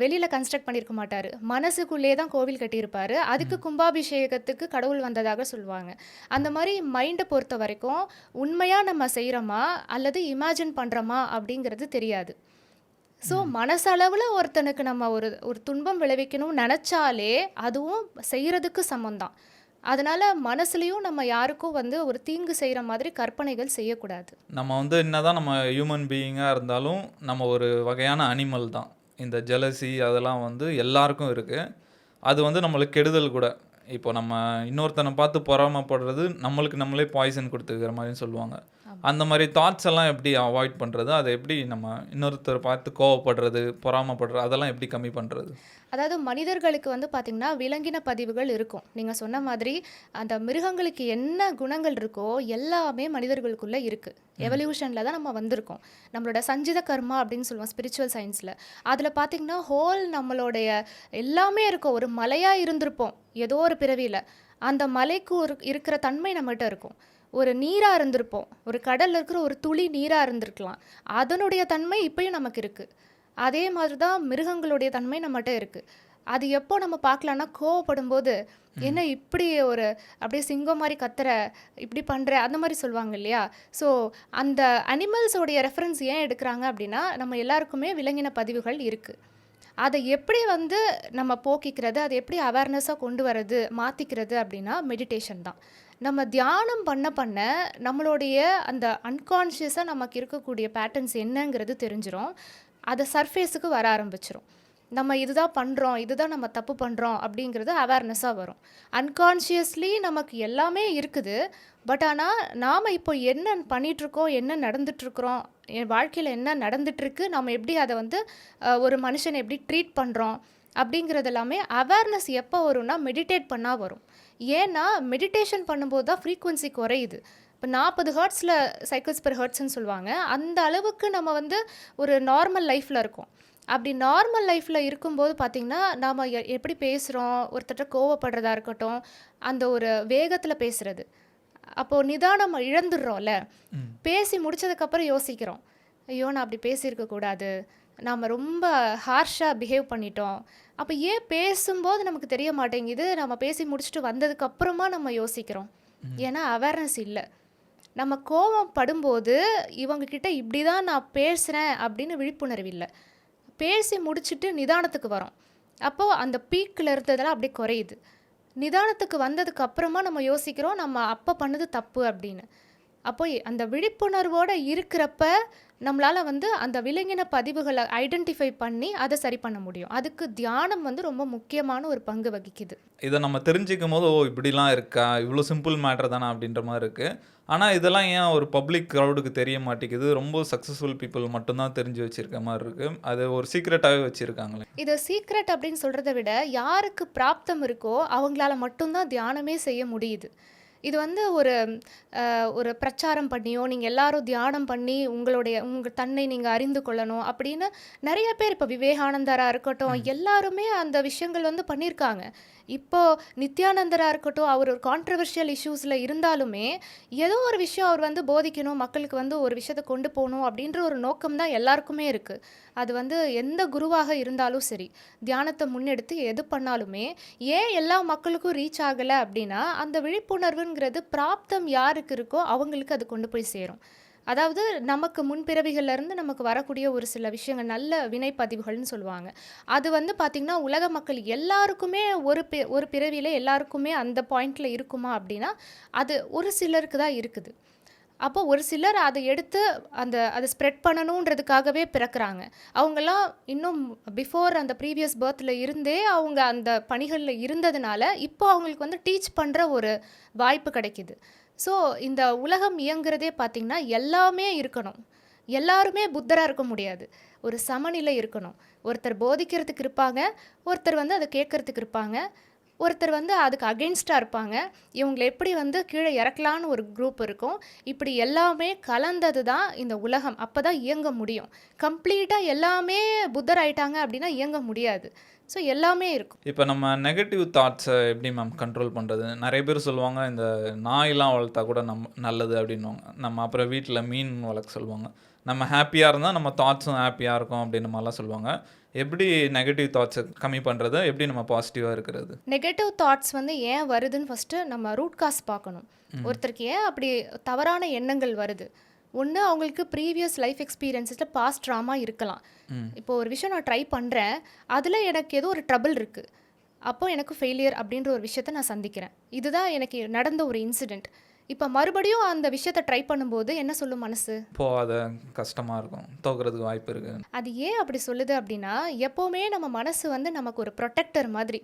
Speaker 2: வெளியில் கன்ஸ்ட்ரக்ட் பண்ணியிருக்க மாட்டார், மனசுக்குள்ளேயே தான் கோவில் கட்டியிருப்பார். அதுக்கு கும்பாபிஷேகத்துக்கு கடவுள் வந்ததாக சொல்லுவாங்க. அந்த மாதிரி மைண்டை பொறுத்த வரைக்கும் உண்மையாக நம்ம செய்கிறோமா அல்லது இமேஜின் பண்ணுறோமா அப்படிங்கிறது தெரியாது. ஸோ மனசளவில் ஒருத்தனுக்கு நம்ம ஒரு துன்பம் விளைவிக்கணும்னு நினச்சாலே அதுவும் செய்கிறதுக்கு சமம்தான். அதனால் மனசுலையும் நம்ம யாருக்கும் வந்து ஒரு தீங்கு செய்கிற மாதிரி கற்பனைகள் செய்யக்கூடாது.
Speaker 1: நம்ம வந்து என்னதான் நம்ம ஹியூமன் பீயிங்காக இருந்தாலும் நம்ம ஒரு வகையான அனிமல் தான். இந்த ஜெலசி அதெல்லாம் வந்து எல்லாருக்கும் இருக்குது. அது வந்து நம்மளுக்கு கெடுதல் கூட. இப்போ நம்ம இன்னொருத்தனை பார்த்து பொறாமப்படுறது நம்மளுக்கு நம்மளே பாய்சன் கொடுத்துக்கிற மாதிரின்னு சொல்லுவாங்க. அந்த மாதிரி தாட்ஸ் எல்லாம் எப்படி அவாய்ட் பண்ணுறது, அதை எப்படி நம்ம இன்னொருத்தர் பார்த்து கோவப்படுறது, பொறாமப்படுறது, அதெல்லாம் எப்படி கம்மி பண்ணுறது?
Speaker 2: அதாவது மனிதர்களுக்கு வந்து பார்த்திங்கன்னா விலங்கின பதிவுகள் இருக்கும். நீங்கள் சொன்ன மாதிரி அந்த மிருகங்களுக்கு என்ன குணங்கள் இருக்கோ எல்லாமே மனிதர்களுக்குள்ளே இருக்குது. எவல்யூஷனில் தான் நம்ம வந்திருக்கோம். நம்மளோட சஞ்சித கர்மா அப்படின்னு சொல்லுவோம் ஸ்பிரிச்சுவல் சயின்ஸில். அதில் பார்த்திங்கன்னா ஹோல் நம்மளுடைய எல்லாமே இருக்கும். ஒரு மலையாக இருந்திருப்போம் ஏதோ ஒரு பிறவியில், அந்த மலைக்கு இருக்கிற தன்மை நம்மகிட்ட இருக்கும். ஒரு நீராக இருந்திருப்போம், ஒரு கடலில் இருக்கிற ஒரு துளி நீராக இருந்திருக்கலாம், அதனுடைய தன்மை இப்பயும் நமக்கு இருக்குது. அதே மாதிரி தான் மிருகங்களுடைய தன்மை நம்மகிட்ட இருக்குது. அது எப்போ நம்ம பார்க்கலான்னா கோவப்படும் போது, என்ன இப்படி ஒரு அப்படியே சிங்கம் மாதிரி கத்துற, இப்படி பண்ணுற, அந்த மாதிரி சொல்லுவாங்க இல்லையா. ஸோ அந்த அனிமல்ஸோடைய ரெஃபரன்ஸ் ஏன் எடுக்கிறாங்க அப்படின்னா நம்ம எல்லாருக்குமே விலங்கின பதிவுகள் இருக்குது. அதை எப்படி வந்து நம்ம போக்கிக்கிறது, அதை எப்படி அவேர்னஸாக கொண்டு வர்றது, மாற்றிக்கிறது அப்படின்னா மெடிடேஷன் தான். நம்ம தியானம் பண்ண நம்மளுடைய அந்த அன்கான்ஷியஸாக நமக்கு இருக்கக்கூடிய பேட்டர்ன்ஸ் என்னங்கிறது தெரிஞ்சிடும். அதை சர்ஃபேஸுக்கு வர ஆரம்பிச்சிடும். நம்ம இதுதான் பண்ணுறோம், இதுதான் நம்ம தப்பு பண்ணுறோம் அப்படிங்கிறது அவேர்னஸாக வரும். அன்கான்ஷியஸ்லி நமக்கு எல்லாமே இருக்குது. பட் ஆனால் நாம் இப்போ என்ன பண்ணிகிட்ருக்கோம், என்ன நடந்துகிட்ருக்குறோம், என் வாழ்க்கையில் என்ன நடந்துகிட்ருக்கு, நம்ம எப்படி அதை வந்து ஒரு மனுஷனை எப்படி ட்ரீட் பண்ணுறோம் அப்படிங்கிறது எல்லாமே அவேர்னஸ் எப்போ வரும்னா மெடிடேட் பண்ணால் வரும். ஏன்னா மெடிடேஷன் பண்ணும்போது தான் ஃப்ரீக்குவன்சி குறையுது. இப்போ 40 ஹர்ட்ஸில் சைக்கிள்ஸ் பெர் ஹர்ட்ஸ்ன்னு சொல்லுவாங்க. அந்த அளவுக்கு நம்ம வந்து ஒரு நார்மல் லைஃப்பில் இருக்கோம். அப்படி நார்மல் லைஃப்பில் இருக்கும்போது பார்த்திங்கன்னா நாம் எப்படி பேசுகிறோம், ஒருத்தட்ட கோவப்படுறதா இருக்கட்டும், அந்த ஒரு வேகத்தில் பேசுகிறது, அப்போது நிதானம் இழந்துடுறோம்ல. பேசி முடித்ததுக்கப்புறம் யோசிக்கிறோம், ஐயோ நான் அப்படி பேசியிருக்கக்கூடாது, நாம் ரொம்ப ஹார்ஷாக பிஹேவ் பண்ணிட்டோம். அப்போ ஏன் பேசும்போது நமக்கு தெரிய மாட்டேங்குது, நம்ம பேசி முடிச்சுட்டு வந்ததுக்கப்புறமா நம்ம யோசிக்கிறோம். ஏன்னா அவேர்னஸ் இல்லை. நம்ம கோபம் படும்போது இவங்கக்கிட்ட இப்படி தான் நான் பேசுகிறேன் அப்படின்னு விழிப்புணர்வு இல்லை. பேசி முடிச்சுட்டு நிதானத்துக்கு வரோம், அப்போது அந்த பீக்கில் இருந்ததெல்லாம் அப்படியே குறையுது. நிதானத்துக்கு வந்ததுக்கு அப்புறமா நம்ம யோசிக்கிறோம் நம்ம அப்போ பண்ணது தப்பு அப்படின்னு. அப்போ அந்த விழிப்புணர்வோடு இருக்கிறப்ப நம்மளால் வந்து அந்த விலங்கின பதிவுகளை ஐடென்டிஃபை பண்ணி அதை சரி பண்ண முடியும். அதுக்கு தியானம் வந்து ரொம்ப முக்கியமான ஒரு பங்கு வகிக்குது.
Speaker 1: இதை நம்ம தெரிஞ்சுக்கும் போது, ஓ இப்படிலாம் இருக்கா, இவ்வளோ சிம்பிள் மேட்டர் தானே அப்படின்ற மாதிரி இருக்குது. ஆனால் இதெல்லாம் ஏன் ஒரு பப்ளிக் க்ரௌடுக்கு தெரிய மாட்டேங்குது? ரொம்ப சக்ஸஸ்ஃபுல் பீப்புள் மட்டும்தான் தெரிஞ்சு வச்சுருக்க மாதிரி இருக்குது. அது ஒரு சீக்ரெட்டாகவே வச்சுருக்காங்களே.
Speaker 2: இது சீக்ரெட் அப்படின்னு சொல்கிறத விட யாருக்கு பிராப்தம் இருக்கோ அவங்களால மட்டும்தான் தியானமே செய்ய முடியுது. இது வந்து ஒரு பிரச்சாரம் பண்ணியோ, நீங்கள் எல்லாரும் தியானம் பண்ணி உங்கள் தன்னை நீங்கள் அறிந்து கொள்ளணும் அப்படின்னு நிறைய பேர், இப்போ விவேகானந்தராக இருக்கட்டும், எல்லாருமே அந்த விஷயங்கள் வந்து பண்ணியிருக்காங்க. இப்போது நித்யானந்தராக இருக்கட்டும், அவர் ஒரு கான்ட்ரவர்ஷியல் இஷ்யூஸில் இருந்தாலுமே ஏதோ ஒரு விஷயம் அவர் வந்து போதிக்கணும், மக்களுக்கு வந்து ஒரு விஷயத்தை கொண்டு போகணும் அப்படின்ற ஒரு நோக்கம் தான் எல்லாருக்குமே இருக்குது. அது வந்து எந்த குருவாக இருந்தாலும் சரி, தியானத்தை முன்னெடுத்து எது பண்ணாலுமே ஏன் எல்லா மக்களுக்கும் ரீச் ஆகலை அப்படின்னா அந்த விழிப்புணர்வுங்கிறது பிராப்தம் யாருக்கு இருக்கோ அவங்களுக்கு அது கொண்டு போய் சேரும். அதாவது நமக்கு முன்பிறவிகள்லேருந்து நமக்கு வரக்கூடிய ஒரு சில விஷயங்கள், நல்ல வினைப்பதிவுகள்னு சொல்லுவாங்க. அது வந்து பார்த்திங்கன்னா உலக மக்கள் எல்லாருக்குமே ஒரு பிறவியில் எல்லாருக்குமே அந்த பாயிண்டில் இருக்குமா அப்படின்னா அது ஒரு சிலருக்கு தான் இருக்குது. அப்போ ஒரு சிலர் அதை எடுத்து அதை ஸ்ப்ரெட் பண்ணணுன்றதுக்காகவே பிறக்கிறாங்க. அவங்கெல்லாம் இன்னும் பிஃபோர் அந்த ப்ரீவியஸ் பர்த்தில் இருந்தே அவங்க அந்த பணிகளில் இருந்ததுனால இப்போ அவங்களுக்கு வந்து டீச் பண்ணுற ஒரு வாய்ப்பு கிடைக்கிது. ஸோ இந்த உலகம் இயங்குறதே பார்த்திங்கன்னா எல்லாமே இருக்கணும். எல்லாருமே புத்தராக இருக்க முடியாது. ஒரு சமநிலை இருக்கணும். ஒருத்தர் போதிக்கிறதுக்கு இருப்பாங்க, ஒருத்தர் வந்து அதை கேட்கறதுக்கு இருப்பாங்க, ஒருத்தர் வந்து அதுக்கு அகெயின்ஸ்டாக இருப்பாங்க. இவங்களை எப்படி வந்து கீழே இறக்கலான்னு ஒரு குரூப் இருக்கும். இப்படி எல்லாமே கலந்தது தான் இந்த உலகம். அப்போ தான் இயங்க முடியும். கம்ப்ளீட்டாக எல்லாமே புத்தர் ஆயிட்டாங்க அப்படின்னா இயங்க முடியாது. ஸோ எல்லாமே இருக்கும்.
Speaker 1: இப்போ நம்ம நெகட்டிவ் தாட்ஸை எப்படி மேம் கண்ட்ரோல் பண்ணுறது? நிறைய பேர் சொல்லுவாங்க இந்த நாயெல்லாம் வளர்த்தா கூட நல்லது அப்படின்வாங்க. நம்ம அப்புறம் வீட்டில் மீன் வளர்க்க சொல்லுவாங்க. நம்ம ஹாப்பியாக இருந்தால் நம்ம தாட்ஸும் ஹாப்பியாக இருக்கும் அப்படின்னு மாதிரிலாம் சொல்லுவாங்க. எப்படி நெகட்டிவ் தாட்ஸை கம்மி பண்ணுறது, எப்படி நம்ம பாசிட்டிவாக இருக்கிறது?
Speaker 2: நெகட்டிவ் தாட்ஸ் வந்து ஏன் வருதுன்னு ஃபஸ்ட்டு நம்ம ரூட் காஸ் பார்க்கணும். ஒருத்தருக்கு ஏன் அப்படி தவறான எண்ணங்கள் வருது? ஒன்று அவங்களுக்கு ப்ரீவியஸ் லைஃப் எக்ஸ்பீரியன்ஸில் பாஸ்ட் ட்ராமா இருக்கலாம். இப்போ ஒரு விஷயம் நான் ட்ரை பண்ணுறேன், அதில் எனக்கு ஏதோ ஒரு ட்ரபிள் இருக்குது, அப்போ எனக்கு ஃபெயிலியர் அப்படின்ற ஒரு விஷயத்த நான் சந்திக்கிறேன். இதுதான் எனக்கு நடந்த ஒரு இன்சிடெண்ட். இப்போ மறுபடியும் அந்த விஷயத்தை ட்ரை பண்ணும்போது என்ன சொல்லும் மனசு?
Speaker 1: இப்போது அது கஷ்டமாக இருக்கும், தோக்கிறதுக்கு வாய்ப்பு இருக்குது.
Speaker 2: அது ஏன் அப்படி சொல்லுது அப்படின்னா, எப்போவுமே நம்ம மனசு வந்து நமக்கு ஒரு ப்ரொடெக்டர் மாதிரி.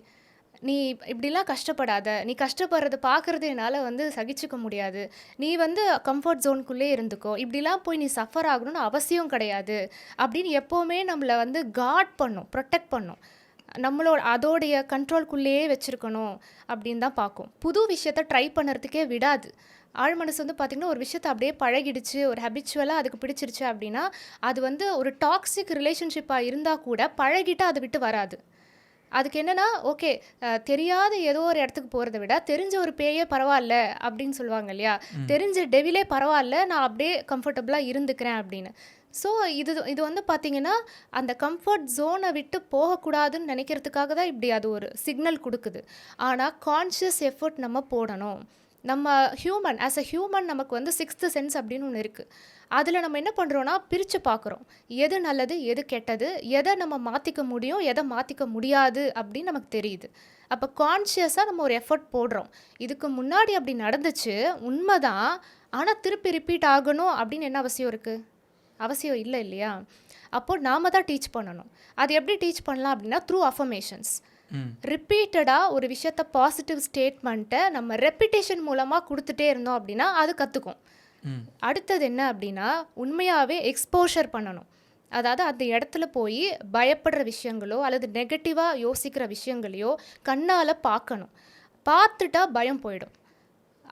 Speaker 2: நீ இப்படிலாம் கஷ்டப்படாத, நீ கஷ்டப்படுறது பார்க்குறது என்னால் வந்து சகிச்சுக்க முடியாது, நீ வந்து கம்ஃபர்ட் ஜோனுக்குள்ளே இருந்துக்கோ, இப்படிலாம் போய் நீ சஃபர் ஆகணும்னு அவசியம் கிடையாது அப்படின்னு எப்போவுமே நம்மளை வந்து காட் பண்ணும், ப்ரொடெக்ட் பண்ணும். நம்மளோட அதோடைய கண்ட்ரோல்குள்ளேயே வச்சுருக்கணும் அப்படின்னு தான் பார்க்கும். புது விஷயத்த ட்ரை பண்ணுறதுக்கே விடாது. ஆழ் மனசு வந்து பார்த்திங்கன்னா ஒரு விஷயத்தை அப்படியே பழகிடுச்சு, ஒரு ஹேபிச்சுவலாக அதுக்கு பிடிச்சிருச்சு அப்படின்னா அது வந்து ஒரு டாக்ஸிக் ரிலேஷன்ஷிப்பாக இருந்தால் கூட பழகிட்டு அதை விட்டு வராது. அதுக்கு என்னென்னா ஓகே, தெரியாத ஏதோ ஒரு இடத்துக்கு போகிறத விட தெரிஞ்ச ஒரு பேயே பரவாயில்ல அப்படின்னு சொல்லுவாங்க இல்லையா, தெரிஞ்ச டெவிலே பரவாயில்ல, நான் அப்படியே கம்ஃபர்டபுளாக இருந்துக்கிறேன் அப்படின்னு. ஸோ இது வந்து பார்த்திங்கன்னா அந்த கம்ஃபர்ட் ஜோனை விட்டு போகக்கூடாதுன்னு நினைக்கிறதுக்காக தான் இப்படி அது ஒரு சிக்னல் கொடுக்குது. ஆனால் கான்ஷியஸ் எஃபர்ட் நம்ம போடணும். நம்ம ஹியூமன் ஆஸ் அ ஹியூமன் நமக்கு வந்து 6th சென்ஸ் அப்படின்னு ஒன்று இருக்குது. அதில் நம்ம என்ன பண்ணுறோன்னா பிரித்து பார்க்குறோம். எது நல்லது, எது கெட்டது, எதை நம்ம மாற்றிக்க முடியும், எதை மாற்றிக்க முடியாது அப்படின்னு நமக்கு தெரியுது. அப்போ கான்ஷியஸாக நம்ம ஒரு எஃபர்ட் போடுறோம். இதுக்கு முன்னாடி அப்படி நடந்துச்சு, உண்மைதான், ஆனால் திருப்பி ரிப்பீட் ஆகணும் அப்படின்னு என்ன அவசியம் இருக்குது? அவசியம் இல்லை இல்லையா? அப்போது நாம் தான் டீச் பண்ணணும். அது எப்படி டீச் பண்ணலாம் அப்படின்னா த்ரூ அஃபர்மேஷன்ஸ். ரிப்பீட்டடாக ஒரு விஷயத்த பாசிட்டிவ் ஸ்டேட்மெண்ட்டை நம்ம ரெப்பிட்டேஷன் மூலமாக கொடுத்துட்டே இருந்தோம் அப்படின்னா அது கற்றுக்கும். அடுத்தது என்ன அப்படின்னா உண்மையாகவே எக்ஸ்போஷர் பண்ணணும். அதாவது அந்த இடத்துல போய் பயப்படுற விஷயங்களோ அல்லது நெகட்டிவாக யோசிக்கிற விஷயங்களையோ கண்ணால் பார்க்கணும். பார்த்துட்டா பயம் போயிடும்,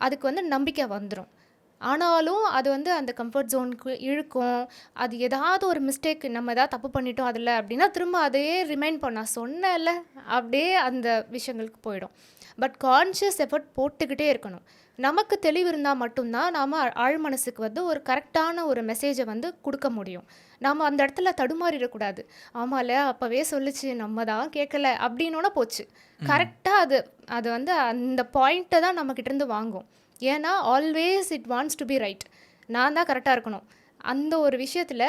Speaker 2: அதுக்கு வந்து நம்பிக்கை வந்துடும். ஆனாலும் அது வந்து அந்த கம்ஃபர்ட் ஜோனுக்கு இழுக்கும். அது ஏதாவது ஒரு மிஸ்டேக், நம்ம ஏதாவது தப்பு பண்ணிட்டோம் அதில் அப்படின்னா திரும்ப அதையே ரிமைண்ட் பண்ண சொன்னேன்ல அப்படியே அந்த விஷயங்களுக்கு போயிடும். பட் கான்ஷியஸ் எஃபர்ட் போட்டுக்கிட்டே இருக்கணும். நமக்கு தெளிவு இருந்தால் மட்டும்தான் நாம் ஆழ் மனசுக்கு வந்து ஒரு கரெக்டான ஒரு மெசேஜை வந்து கொடுக்க முடியும். நாம் அந்த இடத்துல தடுமாறிடக்கூடாது. ஆமாம்ல அப்போவே சொல்லிச்சு, நம்ம தான் கேட்கல அப்படின்னோட போச்சு. கரெக்டாக அது வந்து அந்த பாயிண்ட்டை தான் நம்மக்கிட்டேருந்து வாங்கும். ஏன்னா always it wants to be right. நான் தான் கரெக்டாக இருக்கணும். அந்த ஒரு விஷயத்தில்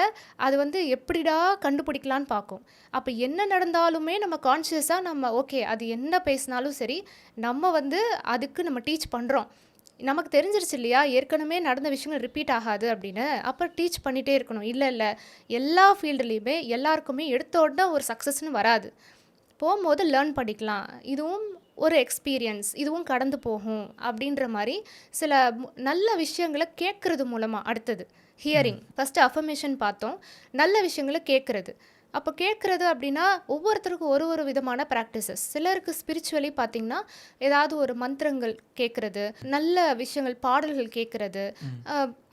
Speaker 2: அது வந்து எப்படிடா கண்டுபிடிக்கலான்னு பார்க்கும். அப்போ என்ன நடந்தாலுமே நம்ம கான்ஷியஸாக நம்ம ஓகே, அது என்ன பேசினாலும் சரி, நம்ம வந்து அதுக்கு நம்ம டீச் பண்ணுறோம். நமக்கு தெரிஞ்சிருச்சு இல்லையா, ஏற்கனவே நடந்த விஷயங்கள் ரிப்பீட் ஆகாது அப்படின்னு. அப்போ டீச் பண்ணிகிட்டே இருக்கணும். இல்லை எல்லா ஃபீல்டுலேயுமே எல்லாருக்குமே எடுத்த உடனே ஒரு சக்ஸஸ்ன்னு வராது. போகும்போது லேர்ன் பண்ணிக்கலாம், இதுவும் ஒரு எக்ஸ்பீரியன்ஸ், இதுவும் கடந்து போகும் அப்படின்ற மாதிரி சில நல்ல விஷயங்களை கேட்குறது மூலமாக. அடுத்தது ஹியரிங். ஃபஸ்ட்டு அஃபர்மேஷன் பார்த்தோம், நல்ல விஷயங்களை கேட்குறது. அப்போ கேட்குறது அப்படின்னா ஒவ்வொருத்தருக்கும் ஒரு விதமான ப்ராக்டிசஸ். சிலருக்கு ஸ்பிரிச்சுவலி பார்த்திங்கன்னா ஏதாவது ஒரு மந்திரங்கள் கேட்குறது, நல்ல விஷயங்கள் பாடல்கள் கேட்குறது,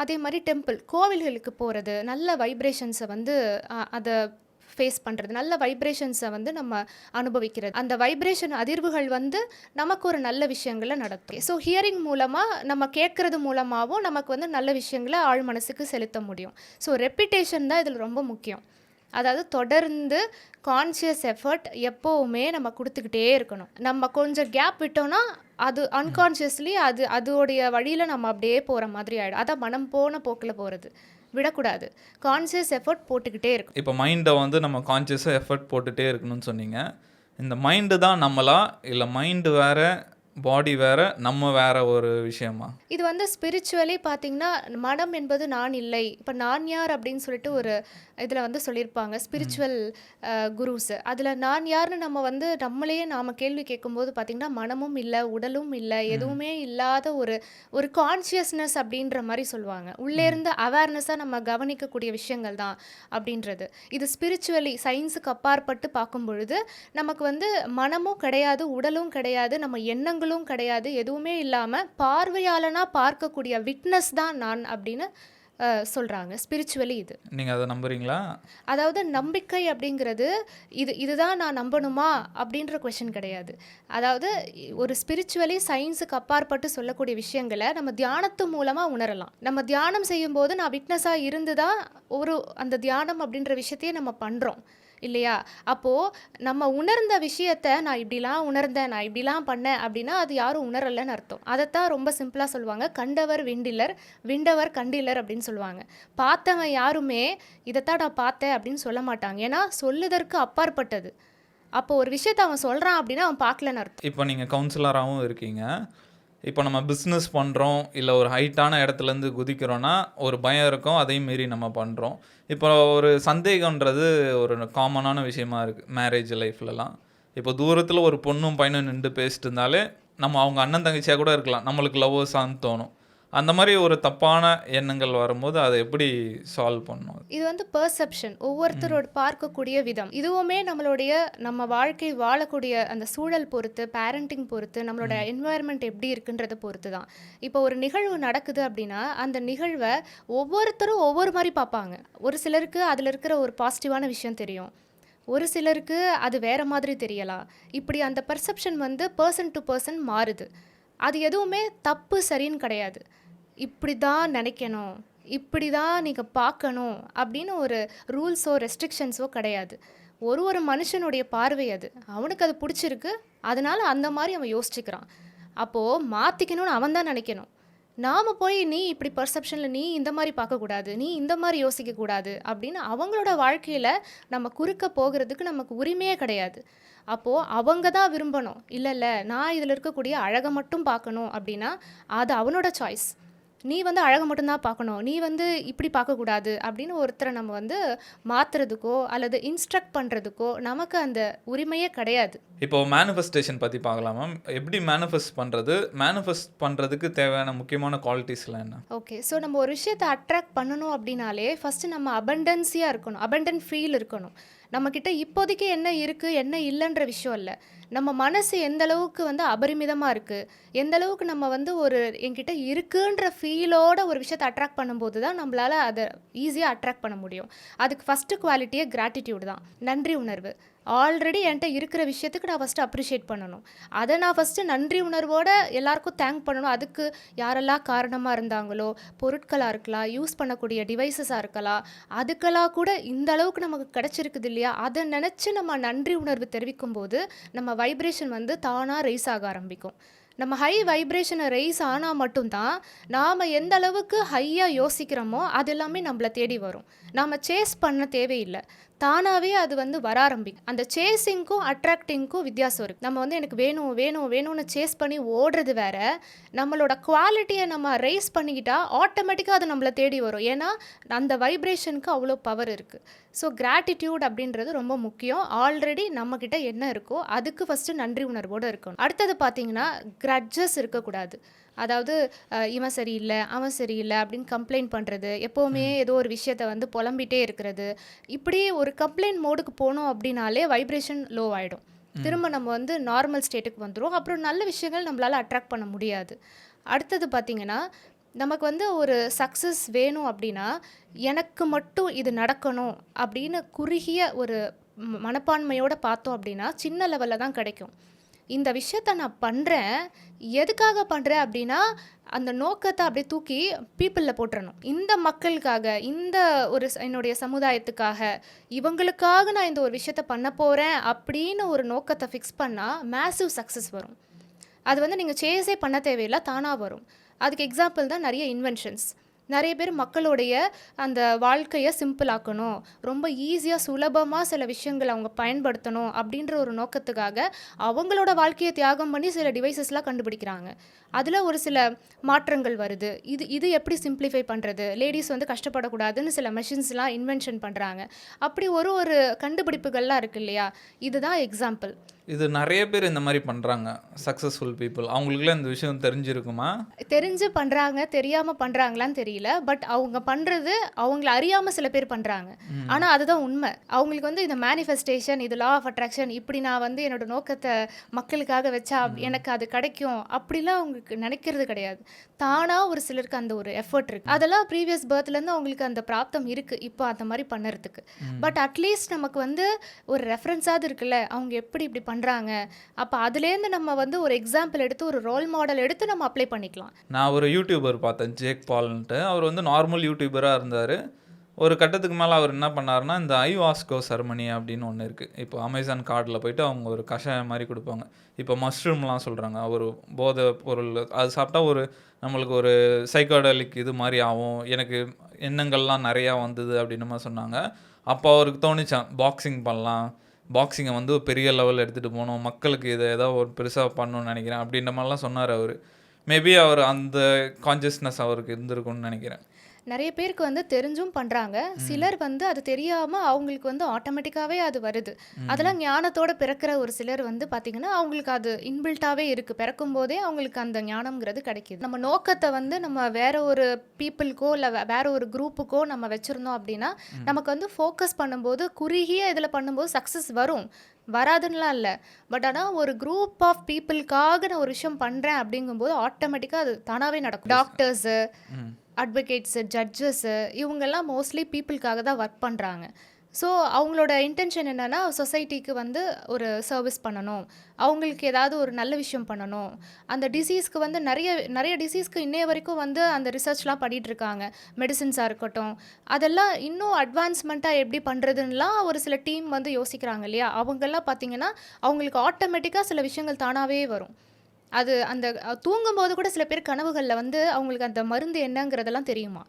Speaker 2: அதே மாதிரி டெம்பிள் கோவில்களுக்கு போகிறது, நல்ல வைப்ரேஷன்ஸை வந்து அதை ஃபேஸ் பண்ணுறது, நல்ல வைப்ரேஷன்ஸை வந்து நம்ம அனுபவிக்கிறது. அந்த வைப்ரேஷன் அதிர்வுகள் வந்து நமக்கு ஒரு நல்ல விஷயங்களை நடக்கும். ஸோ ஹியரிங் மூலமாக நம்ம கேட்குறது மூலமாகவும் நமக்கு வந்து நல்ல விஷயங்களை ஆழ் மனசுக்கு செலுத்த முடியும். ஸோ ரெப்பிட்டேஷன் தான் இதில் ரொம்ப முக்கியம். அதாவது தொடர்ந்து கான்ஷியஸ் எஃபர்ட் எப்போவுமே நம்ம கொடுத்துக்கிட்டே இருக்கணும். நம்ம கொஞ்சம் கேப் விட்டோம்னா அது அன்கான்ஷியஸ்லி அதோடைய வழியில் நம்ம அப்படியே போகிற மாதிரி ஆகிடும். அதான் மனம் போன போக்கில் போகிறது. விடக்கூடாது, கான்ஷியஸ் எஃபர்ட் போட்டுக்கிட்டே இருக்கும்.
Speaker 1: இப்போ மைண்டை வந்து நம்ம கான்ஷியஸாக எஃபர்ட் போட்டுகிட்டே இருக்கணும்னு சொன்னீங்க. இந்த மைண்டு தான் நம்மளா, இல்லை மைண்டு வேறு பாடி வேற, நம்ம வேற ஒரு விஷயமா?
Speaker 2: இது வந்து ஸ்பிரிச்சுவலி பார்த்தீங்கன்னா, மனம் என்பது நான் இல்லை. இப்ப நான் யார் அப்படின்னு சொல்லிட்டு ஒரு இதில வந்து சொல்லியிருப்பாங்க. ஸ்பிரிச்சுவல் குருஸ். அதில நான் யார்ன்னு நம்ம வந்து நம்மளையே நாம கேள்வி கேட்கும்போது பார்த்தீங்கன்னா, மனமும் இல்ல, உடலும் இல்ல, எதுவுமே இல்லாத ஒரு ஒரு கான்ஷியஸ்னஸ் அப்படின்ற மாரி சொல்லுவாங்க. உள்ளேருந்து அவேர்னஸா நம்ம கவனிக்கக்கூடிய விஷயங்கள் தான் அப்படின்றது. இது ஸ்பிரிச்சுவலி சயின்ஸுக்கு அப்பாற்பட்டு பார்க்கும் பொழுது, நமக்கு வந்து மனமும் கிடையாது, உடலும் கிடையாது, நம்ம எண்ணங்களும் கிடையாது, எதுவுமே இல்லாம பார்வையாளனா பார்க்கக்கூடிய விட்னஸ் தான் நான் அப்படின்னு சொல்றாங்க. ஸ்பிரிச்சுவலி இது.
Speaker 1: நீங்க அத நம்புறீங்களா?
Speaker 2: அதாவது நம்பிக்கை அப்படிங்கிறது இதுதான் நான் நம்பணுமா அப்படின்ற கொஸ்டின் கிடையாது. அதாவது ஒரு ஸ்பிரிச்சுவலி சயின்ஸுக்கு அப்பாற்பட்டு சொல்லக்கூடிய விஷயங்கள நம்ம தியானத்து மூலமா உணரலாம். நம்ம தியானம் செய்யும்போது நான் விட்னஸா இருந்து தான் அந்த தியானம் அப்படின்ற விஷயத்தையே நம்ம பண்றோம். இல்லையா? அப்போ நம்ம உணர்ந்த விஷயத்த நான் இப்படிலாம் உணர்ந்தேன், நான் இப்படிலாம் பண்ணேன் அப்படின்னா, அது யாரும் உணரலன்னு அர்த்தம். அதத்தான் ரொம்ப சிம்பிளா சொல்லுவாங்க. கண்டவர் விண்டிலர், விண்டவர் கண்டிலர் அப்படின்னு சொல்லுவாங்க. பார்த்தவன் யாருமே இதத்தான் நான் பார்த்தேன் அப்படின்னு சொல்ல மாட்டாங்க. ஏன்னா சொல்லுதற்கு அப்பாற்பட்டது. அப்போ ஒரு விஷயத்த அவன் சொல்றான் அப்படின்னா, அவன் பார்க்கலன்னு அர்த்தம்.
Speaker 1: இப்போ நீங்க கவுன்சிலராவும் இருக்கீங்க. இப்போ நம்ம பிஸ்னஸ் பண்றோம், இல்ல ஒரு ஹைட்டான இடத்துலேருந்து குதிக்கிறோம்னா, ஒரு பயம் இருக்கும். அதையும் மீறி நம்ம பண்றோம். இப்போ ஒரு சந்தேகம்ன்றது ஒரு காமனான விஷயமா இருக்கு, மேரேஜ் லைஃப்லலாம். இப்போ தூரத்தில ஒரு பொண்ணும் பையனும் நின்டு பேசிட்டு இருந்தாலே, நம்ம அவங்க அண்ணன் தங்கச்சியா கூட இருக்கலாம். நம்மளுக்கு லவ்வர்ஸான்னு தோணும். அந்த மாரி ஒரு தப்பான எண்ணங்கள் வரும்போது, அத எப்படி சால்வ் பண்ணணும்?
Speaker 2: இது வந்து பெர்செப்ஷன். ஒவ்வொருத்தரோட பார்க்கக்கூடிய விதம். இதுவுமே நம்ம வாழ்க்கை வாழக்கூடிய அந்த சூழல் பொறுத்து, பேரண்டிங் பொறுத்து, நம்மளோட என்வாயர்மெண்ட் எப்படி இருக்குன்றத பொறுத்து தான். இப்போ ஒரு நிகழ்வு நடக்குது அப்படின்னா, அந்த நிகழ்வ ஒவ்வொருத்தரும் ஒவ்வொரு மாரி பார்ப்பாங்க. ஒரு சிலருக்கு அதில இருக்கிற ஒரு பாசிட்டிவான விஷயம் தெரியும். ஒரு சிலருக்கு அது வேற மாதிரி தெரியலாம். இப்படி அந்த பெர்செப்ஷன் வந்து பெர்சன் டு பெர்சன் மாறுது. அது எதுவுமே தப்பு, சரின்னு கிடையாது. இப்படி தான் நினைக்கணும், இப்படி தான் நீங்க பார்க்கணும் அப்படின்னு ஒரு ரூல்ஸோ, ரெஸ்ட்ரிக்ஷன்ஸோ கிடையாது. ஒரு மனுஷனுடைய பார்வை அது. அவனுக்கு அது பிடிச்சிருக்கு. அதனால அந்த மாரி அவன் யோசிச்சுக்கிறான். அப்போ மாத்திக்கணும்னு அவன் தான் நினைக்கணும். நாம போய் நீ இப்படி பெர்செப்ஷன்ல நீ இந்த மாரி பார்க்கக்கூடாது, நீ இந்த மாரி யோசிக்கக்கூடாது அப்படின்னு அவங்களோட வாழ்க்கையில நம்ம குறுக்க போகிறதுக்கு நமக்கு உரிமையே கிடையாது. அப்போ அவங்க தான் விரும்பணும். இல்ல நான் இதில இருக்கக்கூடிய அழக மட்டும் பார்க்கணும் அப்படின்னா, அது அவனோட சாய்ஸ். நீ வந்து அழக மட்டும் தான் பார்க்கணும். நீ வந்து இப்படி பார்க்கக்கூடாது அப்படின்னு ஒருத்தரை நம்ம வந்து மாத்துறதுக்கோ, அல்லது இன்ஸ்ட்ரக்ட் பண்றதுக்கோ நமக்கு அந்த உரிமையே கிடையாது.
Speaker 1: இப்போ மேனிஃபெஸ்டேஷன் பத்தி பார்க்கலாம் மேம். எப்படி மேனிஃபெஸ்ட் பண்றது? மேனிஃபெஸ்ட் பண்றதுக்கு தேவையான முக்கியமான குவாலிட்டீஸ்லாம் என்ன?
Speaker 2: ஓகே. ஸோ நம்ம ஒரு விஷயத்த அட்ராக்ட் பண்ணணும் அப்படின்னாலே, ஃபர்ஸ்ட் நம்ம அபண்டன்ஸியா இருக்கணும். அபண்டன்ட் ஃபீல் இருக்கணும். நம்மக்கிட்ட இப்போதைக்கு என்ன இருக்கு, என்ன இல்லைன்ற விஷயம் இல்ல. நம்ம மனசு எந்த அளவுக்கு வந்து அபரிமிதமா இருக்கு, எந்த அளவுக்கு நம்ம வந்து என்கிட்ட இருக்குன்ற ஃபீலோட ஒரு விஷயத்தை அட்ராக்ட் பண்ணும்போது தான் நம்மளால அதை ஈஸியாக அட்ராக்ட் பண்ண முடியும். அதுக்கு ஃபஸ்ட்டு குவாலிட்டியே கிராட்டிடியூட் தான். நன்றி உணர்வு. ஆல்ரெடி என்கிட்ட இருக்கிற விஷயத்துக்கு நான் ஃபஸ்ட்டு அப்ரிஷியேட் பண்ணணும். அதை நான் ஃபஸ்ட்டு நன்றி உணர்வோட எல்லாருக்கும் தேங்க் பண்ணணும். அதுக்கு யாரெல்லாம் காரணமாக இருந்தாங்களோ, பொருட்களாக இருக்கலாம், யூஸ் பண்ணக்கூடிய டிவைசஸாக இருக்கலாம், அதுக்கெல்லாம் கூட இந்த அளவுக்கு நமக்கு கிடச்சிருக்குது இல்லையா, அதை நினச்சி நம்ம நன்றி உணர்வு தெரிவிக்கும் போது நம்ம வைப்ரேஷன் வந்து தானாக ரைஸ் ஆக ஆரம்பிக்கும். நம்ம ஹை வைப்ரேஷனை ரைஸ் ஆனால் மட்டும்தான் நாம் எந்த அளவுக்கு ஹையாக யோசிக்கிறோமோ அது எல்லாமே நம்மளை தேடி வரும். நாம் சேஸ் பண்ண தேவையில்லை, தானாகவே அது வந்து வர ஆரம்பிக்கும். அந்த சேஸிங்க்கும் அட்ராக்டிங்க்கும் வித்தியாசம் இருக்குது. நம்ம வந்து எனக்கு வேணும் வேணும் வேணும்னு சேஸ் பண்ணி ஓடுறது வேற, நம்மளோட குவாலிட்டியை நம்ம ரைஸ் பண்ணிக்கிட்டா ஆட்டோமேட்டிக்காக அது நம்மளை தேடி வரும். ஏன்னா அந்த வைப்ரேஷனுக்கு அவ்வளோ பவர் இருக்குது. ஸோ கிராட்டிடியூட் அப்படின்றது ரொம்ப முக்கியம். ஆல்ரெடி நம்மக்கிட்ட என்ன இருக்கோ அதுக்கு ஃபஸ்ட்டு நன்றி உணர்வோடு இருக்கணும். அடுத்தது பார்த்தீங்கன்னா கிரட்ஜஸ் இருக்கக்கூடாது. அதாவது இவன் சரியில்லை, அவன் சரியில்லை அப்படின்னு கம்ப்ளைண்ட் பண்ணுறது, எப்போவுமே ஏதோ ஒரு விஷயத்த வந்து புலம்பிகிட்டே இருக்கிறது. இப்படி ஒரு கம்ப்ளைண்ட் மோடுக்கு போனோம் அப்படின்னாலே வைப்ரேஷன் லோ ஆகிடும். திரும்ப நம்ம வந்து நார்மல் ஸ்டேட்டுக்கு வந்துடும். அப்புறம் நல்ல விஷயங்கள் நம்மளால் அட்ராக்ட் பண்ண முடியாது. அடுத்தது பார்த்திங்கன்னா, நமக்கு வந்து ஒரு சக்ஸஸ் வேணும் அப்படின்னா, எனக்கு மட்டும் இது நடக்கணும் அப்படின்னு குறுகிய ஒரு மனப்பான்மையோடு பார்த்தோம் அப்படின்னா சின்ன லெவலில் தான் கிடைக்கும். இந்த விஷயத்த நான் பண்ணுறேன், எதுக்காக பண்ணுறேன் அப்படின்னா, அந்த நோக்கத்தை அப்படியே தூக்கி பீப்புளில் போட்டுறணும். இந்த மக்களுக்காக, இந்த என்னுடைய சமுதாயத்துக்காக, இவங்களுக்காக நான் இந்த ஒரு விஷயத்த பண்ண போகிறேன் அப்படின்னு ஒரு நோக்கத்தை ஃபிக்ஸ் பண்ணால் மேசிவ் சக்ஸஸ் வரும். அது வந்து நீங்கள் சேஸே பண்ண தேவையில்லை, தானாக வரும். அதுக்கு எக்ஸாம்பிள் தான் நிறைய இன்வென்ஷன்ஸ். நிறைய பேர் மக்களுடைய அந்த வாழ்க்கையை சிம்பிள் ஆக்கணும், ரொம்ப ஈஸியாக சுலபமாக சில விஷயங்களை அவங்க பயன்படுத்தணும் அப்படின்ற ஒரு நோக்கத்துக்காக அவங்களோட வாழ்க்கையை தியாகம் பண்ணி சில டிவைசஸ்லாம் கண்டுபிடிக்கிறாங்க. அதில் ஒரு சில மாற்றங்கள் வருது. இது எப்படி சிம்பிளிஃபை பண்ணுறது, லேடிஸ் வந்து கஷ்டப்படக்கூடாதுன்னு சில மெஷின்ஸ்லாம் இன்வென்ஷன் பண்ணுறாங்க. அப்படி ஒரு ஒரு கண்டுபிடிப்புகள்லாம் இருக்கு இல்லையா, இதுதான் எக்ஸாம்பிள்.
Speaker 1: இது நிறைய பேர் இந்த மாதிரி பண்ணுறாங்க, சக்ஸஸ்ஃபுல் பீப்புள். அவங்களுக்குலாம் இந்த விஷயம் தெரிஞ்சிருக்குமா?
Speaker 2: தெரிஞ்சு பண்ணுறாங்க, தெரியாமல் பண்ணுறாங்களான்னு தெரியல. பட் அவங்க பண்ணுறது அவங்கள அறியாமல் சில பேர் பண்ணுறாங்க. ஆனால் அதுதான் உண்மை. அவங்களுக்கு வந்து இந்த மேனிஃபெஸ்டேஷன், இது லா ஆஃப் அட்ராக்ஷன், இப்படி நான் வந்து என்னோட நோக்கத்தை மக்களுக்காக வச்சா எனக்கு அது கிடைக்கும் அப்படிலாம் அவங்களுக்கு நினைக்கிறது கிடையாது. தானாக ஒரு சிலருக்கு அந்த ஒரு எஃபர்ட் இருக்குது. அதெல்லாம் ப்ரீவியஸ் பர்த்லேருந்து அவங்களுக்கு அந்த பிராப்தம் இருக்குது இப்போ அந்த மாதிரி பண்ணுறதுக்கு. பட் அட்லீஸ்ட் நமக்கு வந்து ஒரு ரெஃபரன்ஸாவது இருக்குல்ல, அவங்க எப்படி இப்படி பண்ணுறாங்க. அப்போ அதுலேருந்து நம்ம வந்து ஒரு எக்ஸாம்பிள் எடுத்து ஒரு ரோல் மாடல் எடுத்து நம்ம அப்ளை பண்ணிக்கலாம்.
Speaker 1: நான் ஒரு யூடியூபர் பார்த்தேன், ஜேக் பால்ன்ட்டு. அவர் வந்து நார்மல் யூடியூபராக இருந்தார். ஒரு கட்டத்துக்கு மேலே அவர் என்ன பண்ணாருன்னா, இந்த ஐவாஸ்கோ செரமனி அப்படின்னு ஒன்று இருக்குது. இப்போ அமேசான் கார்டில் போயிட்டு அவங்க ஒரு கஷாயம் மாதிரி கொடுப்பாங்க. இப்போ மஷ்ரூம்லாம் சொல்கிறாங்க, ஒரு போதை பொருள். அது சாப்பிட்டா ஒரு நம்மளுக்கு ஒரு சைக்காடலிக் இது மாதிரி ஆகும், எனக்கு எண்ணங்கள்லாம் நிறையா வந்தது அப்படின்னு மாதிரி சொன்னாங்க. அப்போ அவருக்கு தோணிச்சான், பாக்ஸிங் பண்ணலாம், பாக்ஸிங்கை வந்து பெரிய லெவலில் எடுத்துகிட்டு போகணும், மக்களுக்கு இதை ஏதாவது ஒரு பெருசாக பண்ணணும்னு நினைக்கிறேன் அப்படின்ற மாதிரிலாம் சொன்னார் அவர். மேபி அவர் அந்த கான்ஷியஸ்னஸ் அவருக்கு இருந்திருக்கும்னு நினைக்கிறேன்.
Speaker 2: நிறைய பேருக்கு வந்து தெரிஞ்சும் பண்ணுறாங்க. சிலர் வந்து அது தெரியாமல் அவங்களுக்கு வந்து ஆட்டோமேட்டிக்காகவே அது வருது. அதெல்லாம் ஞானத்தோட பிறக்கிற ஒரு சிலர் வந்து பார்த்திங்கன்னா அவங்களுக்கு அது இன்பில்ட்டாகவே இருக்குது. பிறக்கும் போதே அவங்களுக்கு அந்த ஞானம்ங்கிறது கிடைக்கிது. நம்ம நோக்கத்தை வந்து நம்ம வேற ஒரு பீப்புளுக்கோ இல்லை வேற ஒரு குரூப்புக்கோ நம்ம வச்சுருந்தோம் அப்படின்னா நமக்கு வந்து ஃபோக்கஸ் பண்ணும்போது குறுகிய இதில் பண்ணும்போது சக்ஸஸ் வரும், வராதுன்னெலாம் இல்லை. பட் ஆனால் ஒரு குரூப் ஆஃப் பீப்புளுக்காக நான் ஒரு விஷயம் பண்ணுறேன் அப்படிங்கும்போது ஆட்டோமேட்டிக்காக அது தானாகவே நடக்கும். டாக்டர்ஸு, அட்வொகேட்ஸு, ஜட்ஜஸ்ஸு, இவங்கெல்லாம் மோஸ்ட்லி பீப்புளுக்காக தான் ஒர்க் பண்ணுறாங்க. ஸோ அவங்களோட இன்டென்ஷன் என்னென்னா சொசைட்டிக்கு வந்து ஒரு சர்வீஸ் பண்ணணும், அவங்களுக்கு ஏதாவது ஒரு நல்ல விஷயம் பண்ணணும். அந்த டிசீஸ்க்கு வந்து நிறைய டிசீஸ்க்கு இன்னைய வரைக்கும் வந்து அந்த ரிசர்ச்லாம் பண்ணிகிட்ருக்காங்க. மெடிசின்ஸாக இருக்கட்டும், அதெல்லாம் இன்னும் அட்வான்ஸ்மெண்ட்டாக எப்படி பண்ணுறதுன்னெலாம் ஒரு சில டீம் வந்து யோசிக்கிறாங்க இல்லையா. அவங்கெல்லாம் பார்த்திங்கன்னா அவங்களுக்கு ஆட்டோமேட்டிக்காக சில விஷயங்கள் தானாகவே வரும். அது அந்த தூங்கும்போது கூட சில பேர் கனவுகளில் வந்து அவங்களுக்கு அந்த மருந்து என்னங்கிறதெல்லாம் தெரியுமா.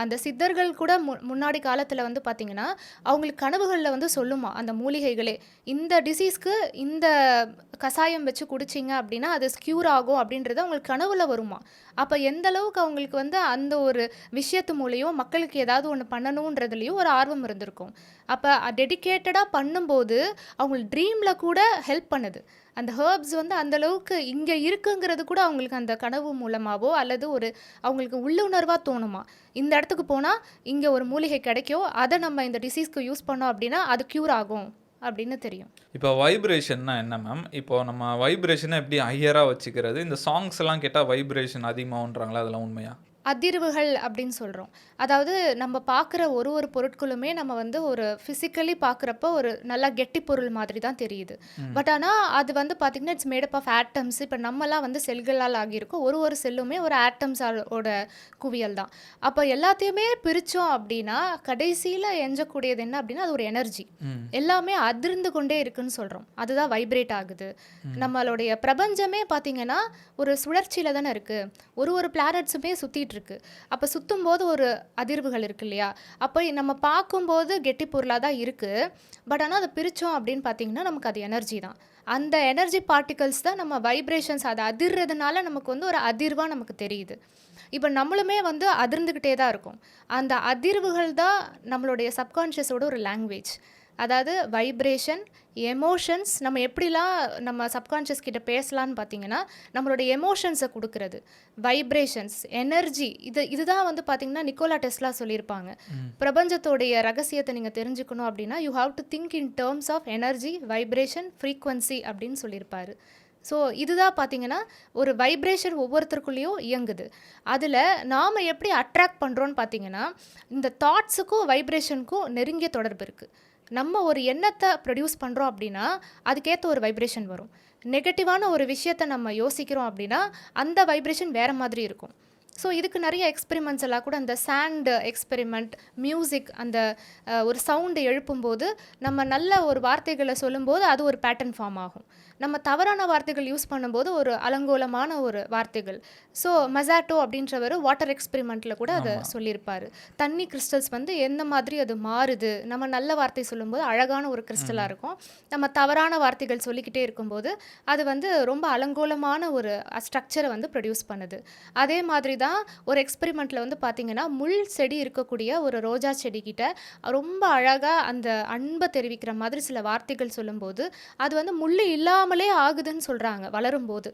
Speaker 2: அந்த சித்தர்கள் கூட முன்னாடி காலத்தில் வந்து பார்த்திங்கன்னா அவங்களுக்கு கனவுகளில் வந்து சொல்லுமா அந்த மூலிகைகளே, இந்த டிசீஸ்க்கு இந்த கஷாயம் வச்சு குடிச்சிங்க அப்படின்னா அது க்யூர் ஆகும் அப்படின்றது அவங்களுக்கு கனவுல வருமா. அப்போ எந்த அளவுக்கு அவங்களுக்கு வந்து அந்த ஒரு விஷயத்து மூலியம் மக்களுக்கு ஏதாவது ஒன்று பண்ணணுன்றதுலேயும் ஒரு ஆர்வம் இருந்திருக்கும். அப்போ டெடிக்கேட்டடாக பண்ணும்போது அவங்களுக்கு ட்ரீமில் கூட ஹெல்ப் பண்ணுது. அந்த ஹர்ப்ஸ் வந்து அந்தளவுக்கு இங்கே இருக்குங்கிறது கூட அவங்களுக்கு அந்த கனவு மூலமாகவோ அல்லது ஒரு அவங்களுக்கு உள்ளுணர்வாக தோணுமா. இந்த இடத்துக்கு போனால் இங்கே ஒரு மூலிகை கிடைக்கும், அதை நம்ம இந்த டிசீஸ்க்கு யூஸ் பண்ணோம் அப்படின்னா அது க்யூர் ஆகும் அப்படின்னு தெரியும்.
Speaker 1: இப்போ வைப்ரேஷன்னா என்ன மேம்? இப்போ நம்ம வைப்ரேஷனை எப்படி ஹையராக வச்சுக்கிறது? இந்த சாங்ஸ் எல்லாம் கேட்டால் வைப்ரேஷன் அதிகமாகன்றாங்களா, அதெல்லாம் உண்மையா?
Speaker 2: அதிர்வுகள் அப்படின்னு சொல்கிறோம். அதாவது நம்ம பார்க்குற ஒரு ஒரு பொருட்களுமே நம்ம வந்து ஒரு ஃபிசிக்கலி பார்க்குறப்ப ஒரு நல்லா கெட்டி பொருள் மாதிரி தான் தெரியுது. பட் ஆனால் அது வந்து பார்த்திங்கன்னா இட்ஸ் மேடப் ஆஃப் ஆட்டம்ஸ். இப்போ நம்மலாம் வந்து செல்களால் ஆகியிருக்கோம். ஒரு ஒரு செல்லுமே ஒரு ஆட்டம்ஸோட குவியல் தான். அப்போ எல்லாத்தையுமே பிரித்தோம் அப்படின்னா கடைசியில் எஞ்சக்கூடியது என்ன அப்படின்னா அது ஒரு எனர்ஜி. எல்லாமே அதிர்ந்து கொண்டே இருக்குன்னு சொல்கிறோம். அதுதான் வைப்ரேட் ஆகுது. நம்மளுடைய பிரபஞ்சமே பார்த்திங்கன்னா ஒரு சுழற்சியில் தானே இருக்குது. ஒரு ஒரு பிளானட்ஸுமே சுற்றிட்டு இருக்கு. அப்போ சுற்றும் போது ஒரு அதிர்வுகள் இருக்கு இல்லையா. அப்போ நம்ம பார்க்கும்போது கெட்டி பொருளாக தான் இருக்குது. பட் ஆனால் அதை பிரித்தோம் அப்படின்னு பார்த்தீங்கன்னா நமக்கு அது எனர்ஜி தான். அந்த எனர்ஜி பார்ட்டிகல்ஸ் தான் நம்ம வைப்ரேஷன்ஸ், அது அதிர்றதுனால நமக்கு வந்து ஒரு அதிர்வாக நமக்கு தெரியுது. இப்போ நம்மளுமே வந்து அதிர்ந்துக்கிட்டே தான் இருக்கும். அந்த அதிர்வுகள் தான் நம்மளுடைய சப்கான்ஷியஸோட ஒரு லாங்குவேஜ். அதாவது வைப்ரேஷன், எமோஷன்ஸ், நம்ம எப்படிலாம் நம்ம சப்கான்ஷியஸ் கிட்ட பேசலான்னு பார்த்தீங்கன்னா நம்மளுடைய எமோஷன்ஸை கொடுக்கறது வைப்ரேஷன்ஸ், எனர்ஜி. இதுதான் வந்து பார்த்தீங்கன்னா நிக்கோலா டெஸ்லா சொல்லியிருப்பாங்க, பிரபஞ்சத்தோடைய ரகசியத்தை நீங்கள் தெரிஞ்சுக்கணும் அப்படின்னா you have to think in terms of energy, vibration, frequency அப்படின்னு சொல்லியிருப்பாரு. ஸோ இதுதான் பார்த்தீங்கன்னா ஒரு வைப்ரேஷன் ஒவ்வொருத்தருக்குள்ளேயும் இயங்குது. அதில் நாம் எப்படி அட்ராக்ட் பண்ணுறோன்னு பார்த்தீங்கன்னா இந்த தாட்ஸுக்கும் வைப்ரேஷனுக்கும் நெருங்கிய தொடர்பு இருக்குது. நம்ம ஒரு எண்ணத்தை ப்ரொடியூஸ் பண்ணுறோம் அப்படின்னா அதுக்கேற்ற ஒரு வைப்ரேஷன் வரும். நெகட்டிவான ஒரு விஷயத்தை நம்ம யோசிக்கிறோம் அப்படின்னா அந்த வைப்ரேஷன் வேறு மாதிரி இருக்கும். ஸோ இதுக்கு நிறைய எக்ஸ்பெரிமெண்ட்ஸ் எல்லாம் கூட, அந்த சாண்ட் எக்ஸ்பெரிமெண்ட், மியூசிக், அந்த ஒரு சவுண்டு எழுப்பும்போது நம்ம நல்ல ஒரு வார்த்தைகளை சொல்லும்போது அது ஒரு பேட்டர்ன் ஃபார்ம் ஆகும். நம்ம தவறான வார்த்தைகள் யூஸ் பண்ணும்போது ஒரு அலங்கோலமான ஒரு வார்த்தைகள். ஸோ மசாட்டோ அப்படின்றவர் வாட்டர் எக்ஸ்பெரிமெண்ட்ல கூட அதை
Speaker 1: ஆமா.
Speaker 2: சொல்லியிருப்பாரு. தண்ணி கிறிஸ்டல்ஸ் வந்து எந்த மாதிரி அது மாறுது, நம்ம நல்ல வார்த்தை சொல்லும்போது அழகான ஒரு கிறிஸ்டலாக
Speaker 1: ம்.
Speaker 2: இருக்கும், நம்ம தவறான வார்த்தைகள் சொல்லிக்கிட்டே இருக்கும்போது அது வந்து ரொம்ப அலங்கோலமான ஒரு ஸ்ட்ரக்சரை வந்து ப்ரொடியூஸ் பண்ணுது. அதே மாதிரி தான் ஒரு எக்ஸ்பெரிமெண்ட்டில் வந்து பார்த்தீங்கன்னா முள் செடி இருக்கக்கூடிய ஒரு ரோஜா செடிக்கிட்ட ரொம்ப அழகாக அந்த அன்பை தெரிவிக்கிற மாதிரி சில வார்த்தைகள் சொல்லும்போது அது வந்து முள் இல்லாமலே ஆகுதுன்னு சொல்கிறாங்க வளரும்போது.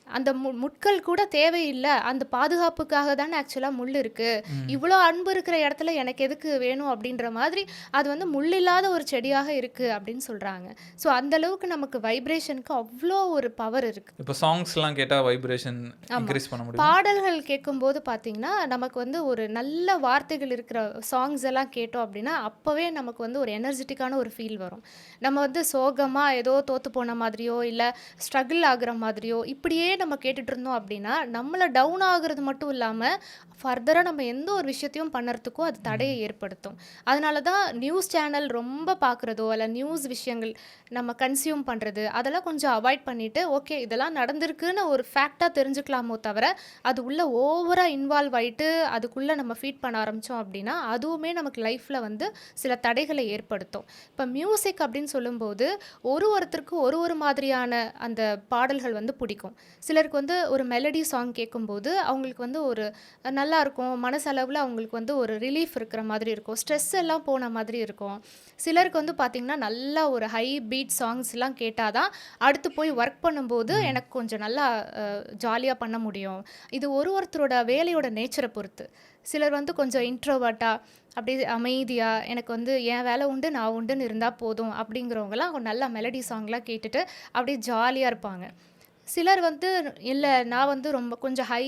Speaker 2: அந்த முட்கள் கூட தேவையில்லை, அந்த பாதுகாப்புக்காக தானே ஆக்சுவலாக முள் இருக்குது,
Speaker 1: ம்.
Speaker 2: இவ்வளோ அன்பு இருக்கிற இடத்துல எனக்கு எதுக்கு வேணும் அப்படின்ற மாதிரி அது வந்து முள் இல்லாத ஒரு செடியாக இருக்குது அப்படின்னு சொல்கிறாங்க. ஸோ அந்தளவுக்கு நமக்கு வைப்ரேஷனுக்கு அவ்வளோ ஒரு பவர் இருக்குது.
Speaker 1: இப்போ சாங்ஸ்லாம் கேட்டால் வைப்ரேஷன்
Speaker 2: ஆமாம்,
Speaker 1: இன்க்ரீஸ் பண்ண முடியுமா?
Speaker 2: பாடல்கள் கேட்கும்போது பார்த்தீங்கன்னா நமக்கு வந்து ஒரு நல்ல வார்த்தைகள் இருக்கிற சாங்ஸ் எல்லாம் கேட்டோம் அப்படின்னா அப்போவே நமக்கு வந்து ஒரு எனர்ஜெட்டிக்கான ஒரு ஃபீல் வரும். நம்ம வந்து சோகமாக ஏதோ தோற்று போன மாதிரியோ இல்லை ஸ்ட்ரகிள் ஆகுற மாதிரியோ இப்படியே நம்ம கேட்டுட்டு இருந்தோம் அப்படின்னா நம்மளை டவுன் ஆகுறது மட்டும் இல்லாமல் ஃபர்தராக நம்ம எந்த ஒரு விஷயத்தையும் பண்ணுறதுக்கும் அது தடையை ஏற்படுத்தும். அதனால தான் நியூஸ் சேனல் ரொம்ப பார்க்குறதோ இல்லை நியூஸ் விஷயங்கள் நம்ம கன்சியூம் பண்ணுறது அதெல்லாம் கொஞ்சம் அவாய்ட் பண்ணிவிட்டு ஓகே இதெல்லாம் நடந்திருக்குன்னு ஒரு ஃபேக்டாக தெரிஞ்சுக்கலாமோ தவிர அது உள்ளே ஓவராக இன்வால்வ் ஆகிட்டு அதுக்குள்ளே நம்ம ஃபீட் பண்ண ஆரம்பித்தோம் அப்படின்னா அதுவுமே நமக்கு லைஃப்பில் வந்து சில தடைகளை ஏற்படுத்தும். இப்போ மியூசிக் அப்படின்னு சொல்லும்போது ஒருத்தருக்கு ஒரு மாதிரியான அந்த பாடல்கள் வந்து பிடிக்கும். சிலருக்கு வந்து ஒரு மெலடி சாங் கேட்கும்போது அவங்களுக்கு வந்து ஒரு நல்லா இருக்கும், மனசளவில் அவங்களுக்கு வந்து ஒரு ரிலீஃப் இருக்கிற மாதிரி இருக்கும், ஸ்ட்ரெஸ் எல்லாம் போன மாதிரி இருக்கும். சிலருக்கு வந்து பார்த்திங்கன்னா நல்லா ஒரு ஹை பீட் சாங்ஸ்லாம் கேட்டால் தான் அடுத்து போய் ஒர்க் பண்ணும்போது எனக்கு கொஞ்சம் நல்லா ஜாலியாக பண்ண முடியும். இது ஒருத்தரோட வேலையோட நேச்சரை பொறுத்து. சிலர் வந்து கொஞ்சம் இன்ட்ரோவர்ட்டாக அப்படியே அமைதியாக எனக்கு வந்து என் வேலை உண்டு நான் உண்டுன்னு இருந்தால் போதும் அப்படிங்கிறவங்களாம் நல்லா மெலடி சாங்லாம் கேட்டுட்டு அப்படியே ஜாலியாக இருப்பாங்க. சிலர் வந்து இல்லை நான் வந்து ரொம்ப கொஞ்சம் ஹை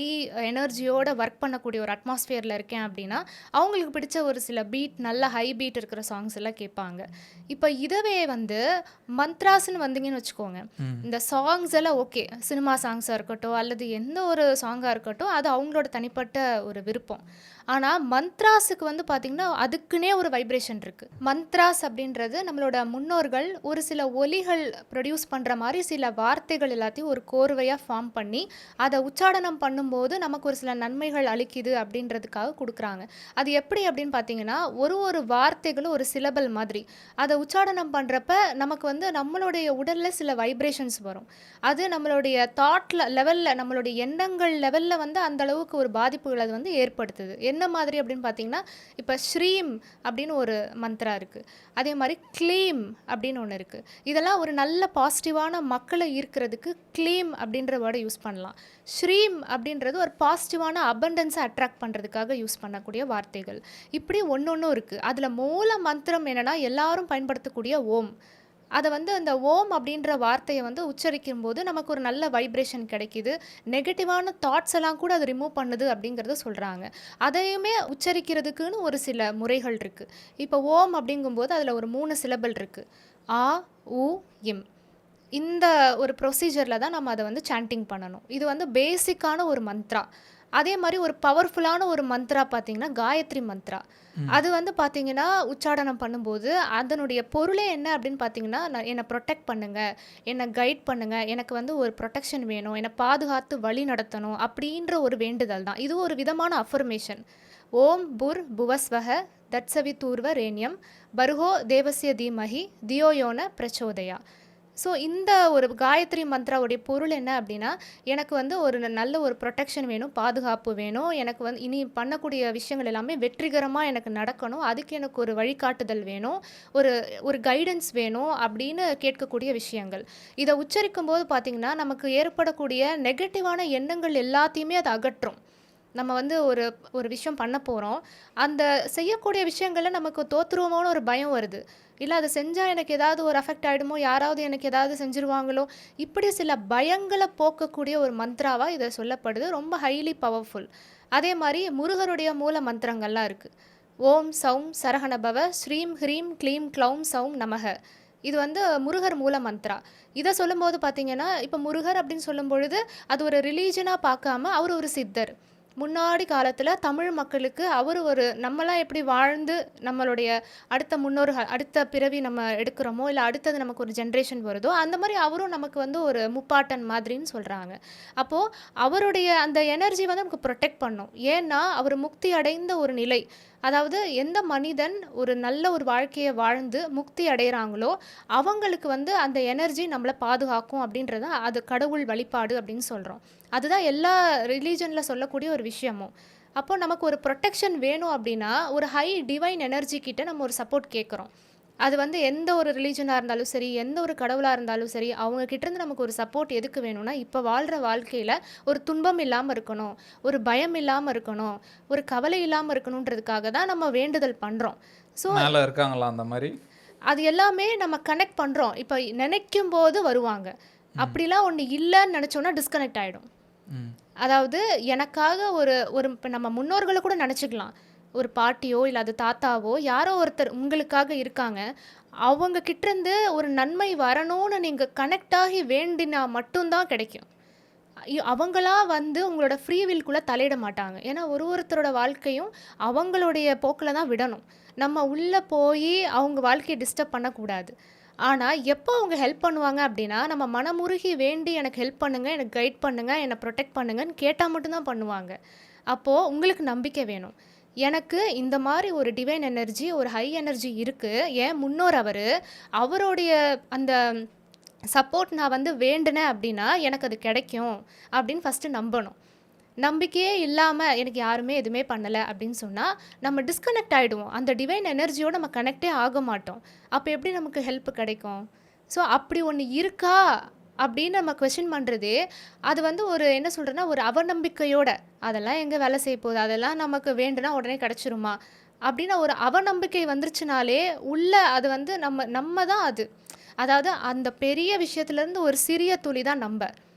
Speaker 2: எனர்ஜியோட ஒர்க் பண்ணக்கூடிய ஒரு அட்மாஸ்ஃபியரில் இருக்கேன் அப்படின்னா அவங்களுக்கு பிடிச்ச ஒரு சில பீட் நல்ல ஹை பீட் இருக்கிற சாங்ஸ் எல்லாம் கேட்பாங்க. இப்போ இதுவே வந்து மந்த்ராஸ்ன்னு வந்தீங்கன்னு வச்சுக்கோங்க, இந்த சாங்ஸ் எல்லாம் ஓகே சினிமா சாங்ஸாக இருக்கட்டும் அல்லது எந்த ஒரு சாங்காக இருக்கட்டும் அது அவங்களோட தனிப்பட்ட ஒரு விருப்பம். ஆனால் மந்த்ராஸுக்கு வந்து பார்த்திங்கன்னா அதுக்குன்னே ஒரு வைப்ரேஷன் இருக்குது. மந்த்ராஸ் அப்படின்றது நம்மளோட முன்னோர்கள் ஒரு சில ஒலிகள் ப்ரொடியூஸ் பண்ணுற மாதிரி சில வார்த்தைகள் எல்லாத்தையும் ஒரு கோர்வையாக ஃபார்ம் பண்ணி அதை உச்சாடனம் பண்ணும்போது நமக்கு ஒரு சில நன்மைகள் அளிக்குது அப்படின்றதுக்காக கொடுக்குறாங்க. அது எப்படி அப்படின்னு பார்த்தீங்கன்னா ஒரு வார்த்தைகளும் ஒரு சிலபல் மாதிரி அதை உச்சாடனம் பண்ணுறப்ப நமக்கு வந்து நம்மளுடைய உடலில் சில வைப்ரேஷன்ஸ் வரும். அது நம்மளுடைய தாட்ல லெவலில் நம்மளுடைய எண்ணங்கள் லெவலில் வந்து அந்த அளவுக்கு ஒரு பாதிப்புகள் அது வந்து ஏற்படுத்துது. என்ன மாதிரி அப்படின்னு பார்த்தீங்கன்னா இப்போ ஸ்ரீம் அப்படின்னு ஒரு மந்த்ரா இருக்குது, அதே மாதிரி க்ளீம் அப்படின்னு ஒன்று இருக்குது. இதெல்லாம் ஒரு நல்ல பாசிட்டிவான மக்களை ஈர்க்கிறதுக்கு க்ளீம் அப்படின்ற வேர்டை யூஸ் பண்ணலாம். ஸ்ரீம் அப்படின்றது ஒரு பாசிட்டிவான அபண்டன்ஸை அட்ராக்ட் பண்ணுறதுக்காக யூஸ் பண்ணக்கூடிய வார்த்தைகள். இப்படி ஒன்று இருக்குது. அதில் மூல மந்திரம் என்னென்னா எல்லாரும் பயன்படுத்தக்கூடிய ஓம். அதை வந்து அந்த ஓம் அப்படின்ற வார்த்தையை வந்து உச்சரிக்கும் போது நமக்கு ஒரு நல்ல வைப்ரேஷன் கிடைக்கிது, நெகட்டிவான தாட்ஸ் எல்லாம் கூட அது ரிமூவ் பண்ணுது அப்படிங்கிறத சொல்கிறாங்க. அதையுமே உச்சரிக்கிறதுக்குன்னு ஒரு சில முறைகள் இருக்குது. இப்போ ஓம் அப்படிங்கும்போது அதில் ஒரு 3 சிலபல் இருக்குது, ஆ உ இம். இந்த ஒரு ப்ரொசீஜரில் தான் நம்ம அதை வந்து சாண்டிங் பண்ணணும். இது வந்து பேசிக்கான ஒரு மந்த்ரா. அதே மாதிரி ஒரு பவர்ஃபுல்லான ஒரு மந்த்ரா பார்த்திங்கன்னா காயத்ரி மந்த்ரா. அது வந்து பார்த்திங்கன்னா உச்சாடனம் பண்ணும்போது அதனுடைய பொருளே என்ன அப்படின்னு பார்த்தீங்கன்னா என்னை ப்ரொடெக்ட் பண்ணுங்கள், என்னை கைட் பண்ணுங்கள், எனக்கு வந்து ஒரு ப்ரொடெக்ஷன் வேணும், என்னை பாதுகாத்து வழி நடத்தணும் அப்படின்ற ஒரு வேண்டுதல் தான். இது ஒரு விதமான அஃபர்மேஷன். ஓம் புர் புவஸ்வஹ தட்சவிதூர்வ ரேண்யம் பர்ஹோ தேவஸ்ய தீமஹி தியோயோன பிரச்சோதயா. ஸோ இந்த ஒரு காயத்ரி மந்த்ராவுடைய பொருள் என்ன அப்படின்னா எனக்கு வந்து ஒரு நல்ல ஒரு ப்ரொடெக்ஷன் வேணும், பாதுகாப்பு வேணும், எனக்கு வந்து இனி பண்ணக்கூடிய விஷயங்கள் எல்லாமே வெற்றிகரமாக எனக்கு நடக்கணும், அதுக்கு எனக்கு ஒரு வழிகாட்டுதல் வேணும், ஒரு ஒரு கைடன்ஸ் வேணும் அப்படின்னு கேட்கக்கூடிய விஷயங்கள். இதை உச்சரிக்கும் போது பார்த்திங்கன்னா நமக்கு ஏற்படக்கூடிய நெகட்டிவான எண்ணங்கள் எல்லாத்தையுமே அது அகற்றும். நம்ம வந்து ஒரு விஷயம் பண்ண போகிறோம், அந்த செய்யக்கூடிய விஷயங்களில் நமக்கு தோற்றுருவோமோன்னு ஒரு பயம் வருது, இல்லை அதை செஞ்சால் எனக்கு ஏதாவது ஒரு அஃபெக்ட் ஆகிடுமோ, யாராவது எனக்கு ஏதாவது செஞ்சுருவாங்களோ, இப்படி சில பயங்களை போக்கக்கூடிய ஒரு மந்த்ராவாக இதை சொல்லப்படுது. ரொம்ப ஹைலி பவர்ஃபுல். அதே மாதிரி முருகருடைய மூல மந்திரங்கள்லாம் இருக்குது. ஓம் சௌம் சரஹணபவ ஸ்ரீம் ஹ்ரீம் க்ளீம் க்ளௌம் சௌம் நமக. இது வந்து முருகர் மூல மந்த்ரா. இதை சொல்லும்போது பார்த்திங்கன்னா இப்போ முருகர் அப்படின்னு சொல்லும் பொழுது அது ஒரு ரிலீஜனாக பார்க்காம அவர் ஒரு சித்தர். முன்னாடி காலத்தில் தமிழ் மக்களுக்கு அவர் ஒரு நம்மலாம் எப்படி வாழ்ந்து நம்மளுடைய அடுத்த முன்னோர்கள் அடுத்த பிறவி நம்ம எடுக்கிறோமோ இல்லை அடுத்தது நமக்கு ஒரு ஜென்ரேஷன் வருதோ அந்த மாதிரி அவரும் நமக்கு வந்து ஒரு முப்பாட்டன் மாதிரின்னு சொல்கிறாங்க. அப்போது அவருடைய அந்த எனர்ஜி வந்து நமக்கு ப்ரொடெக்ட் பண்ணும். ஏன்னா அவர் முக்தி அடைந்த ஒரு நிலை. அதாவது எந்த மனிதன் ஒரு நல்ல ஒரு வாழ்க்கையை வாழ்ந்து முக்தி அடைகிறாங்களோ அவங்களுக்கு வந்து அந்த எனர்ஜி நம்மளை பாதுகாக்கும் அப்படின்றத அது கடவுள் வழிபாடு அப்படின்னு சொல்கிறோம். அதுதான் எல்லா ரிலீஜனில் சொல்லக்கூடிய ஒரு விஷயமும். அப்போ நமக்கு ஒரு ப்ரொடெக்ஷன் வேணும் அப்படின்னா ஒரு ஹை டிவைன் எனர்ஜி கிட்ட நம்ம ஒரு சப்போர்ட் கேட்குறோம். அது வந்து எந்த ஒரு ரிலீஜனாக இருந்தாலும் சரி, எந்த ஒரு கடவுளாக இருந்தாலும் சரி, அவங்க கிட்டேருந்து நமக்கு ஒரு சப்போர்ட் எதுக்கு வேணும்னா, இப்போ வாழ்கிற வாழ்க்கையில் ஒரு துன்பம் இல்லாமல் இருக்கணும், ஒரு பயம் இல்லாமல் இருக்கணும், ஒரு கவலை இல்லாமல் இருக்கணுன்றதுக்காக தான் நம்ம வேண்டுதல் பண்ணுறோம். ஸோ
Speaker 1: மேலே இருக்காங்களா அந்த மாதிரி?
Speaker 2: அது எல்லாமே நம்ம கனெக்ட் பண்ணுறோம். இப்போ நினைக்கும் போது வருவாங்க. அப்படிலாம் ஒன்று இல்லைன்னு நினச்சோன்னா டிஸ்கனெக்ட் ஆகிடும். அதாவது எனக்காக ஒரு ஒரு இப்போ நம்ம முன்னோர்களை கூட நினச்சிக்கலாம். ஒரு பாட்டியோ இல்லை அது தாத்தாவோ யாரோ ஒருத்தர் உங்களுக்காக இருக்காங்க. அவங்க கிட்டேருந்து ஒரு நன்மை வரணும்னு நீங்கள் கனெக்ட் ஆகி வேண்டினா மட்டும்தான் கிடைக்கும். அவங்களா வந்து உங்களோட ஃப்ரீ வில்குள்ளே தலையிட மாட்டாங்க. ஏன்னா ஒருத்தரோட வாழ்க்கையும் அவங்களுடைய போக்கில் தான் விடணும். நம்ம உள்ளே போய் அவங்க வாழ்க்கையை டிஸ்டர்ப் பண்ணக்கூடாது. ஆனால் எப்போ அவங்க ஹெல்ப் பண்ணுவாங்க அப்படின்னா, நம்ம மனமுருகி வேண்டி எனக்கு ஹெல்ப் பண்ணுங்கள், எனக்கு கைட் பண்ணுங்கள், என்னை ப்ரொடெக்ட் பண்ணுங்கன்னு கேட்டால் மட்டும்தான் பண்ணுவாங்க. அப்போது உங்களுக்கு நம்பிக்கை வேணும். எனக்கு இந்த மாதிரி ஒரு டிவைன் எனர்ஜி, ஒரு ஹை எனர்ஜி இருக்குது. ஏன் முன்னோர் அவருடைய அந்த சப்போர்ட் நான் வந்து வேண்டினேன் அப்படின்னா எனக்கு அது கிடைக்கும் அப்படின்னு ஃபஸ்ட்டு நம்பணும். நம்பிக்கையே இல்லாமல் எனக்கு யாருமே எதுவுமே பண்ணலை அப்படின்னு சொன்னால் நம்ம டிஸ்கனெக்ட் ஆகிடுவோம். அந்த டிவைன் எனர்ஜியோடு நம்ம கனெக்டே ஆக மாட்டோம். அப்போ எப்படி நமக்கு ஹெல்ப் கிடைக்கும்? ஸோ அப்படி ஒன்று இருக்கா அப்படின்னு நம்ம கொஸ்டின் பண்ணுறதே அது வந்து ஒரு என்ன சொல்கிறேன்னா ஒரு அவநம்பிக்கையோட அதெல்லாம் எங்கே வேலை செய்ய போகுது, அதெல்லாம் நமக்கு வேண்டுனா உடனே கிடச்சிருமா அப்படின்னு ஒரு அவநம்பிக்கை வந்துருச்சுனாலே உள்ள அது வந்து நம்ம தான் அது. அதாவது அந்த பெரிய விஷயத்துலேருந்து ஒரு சிறிய துளி தான்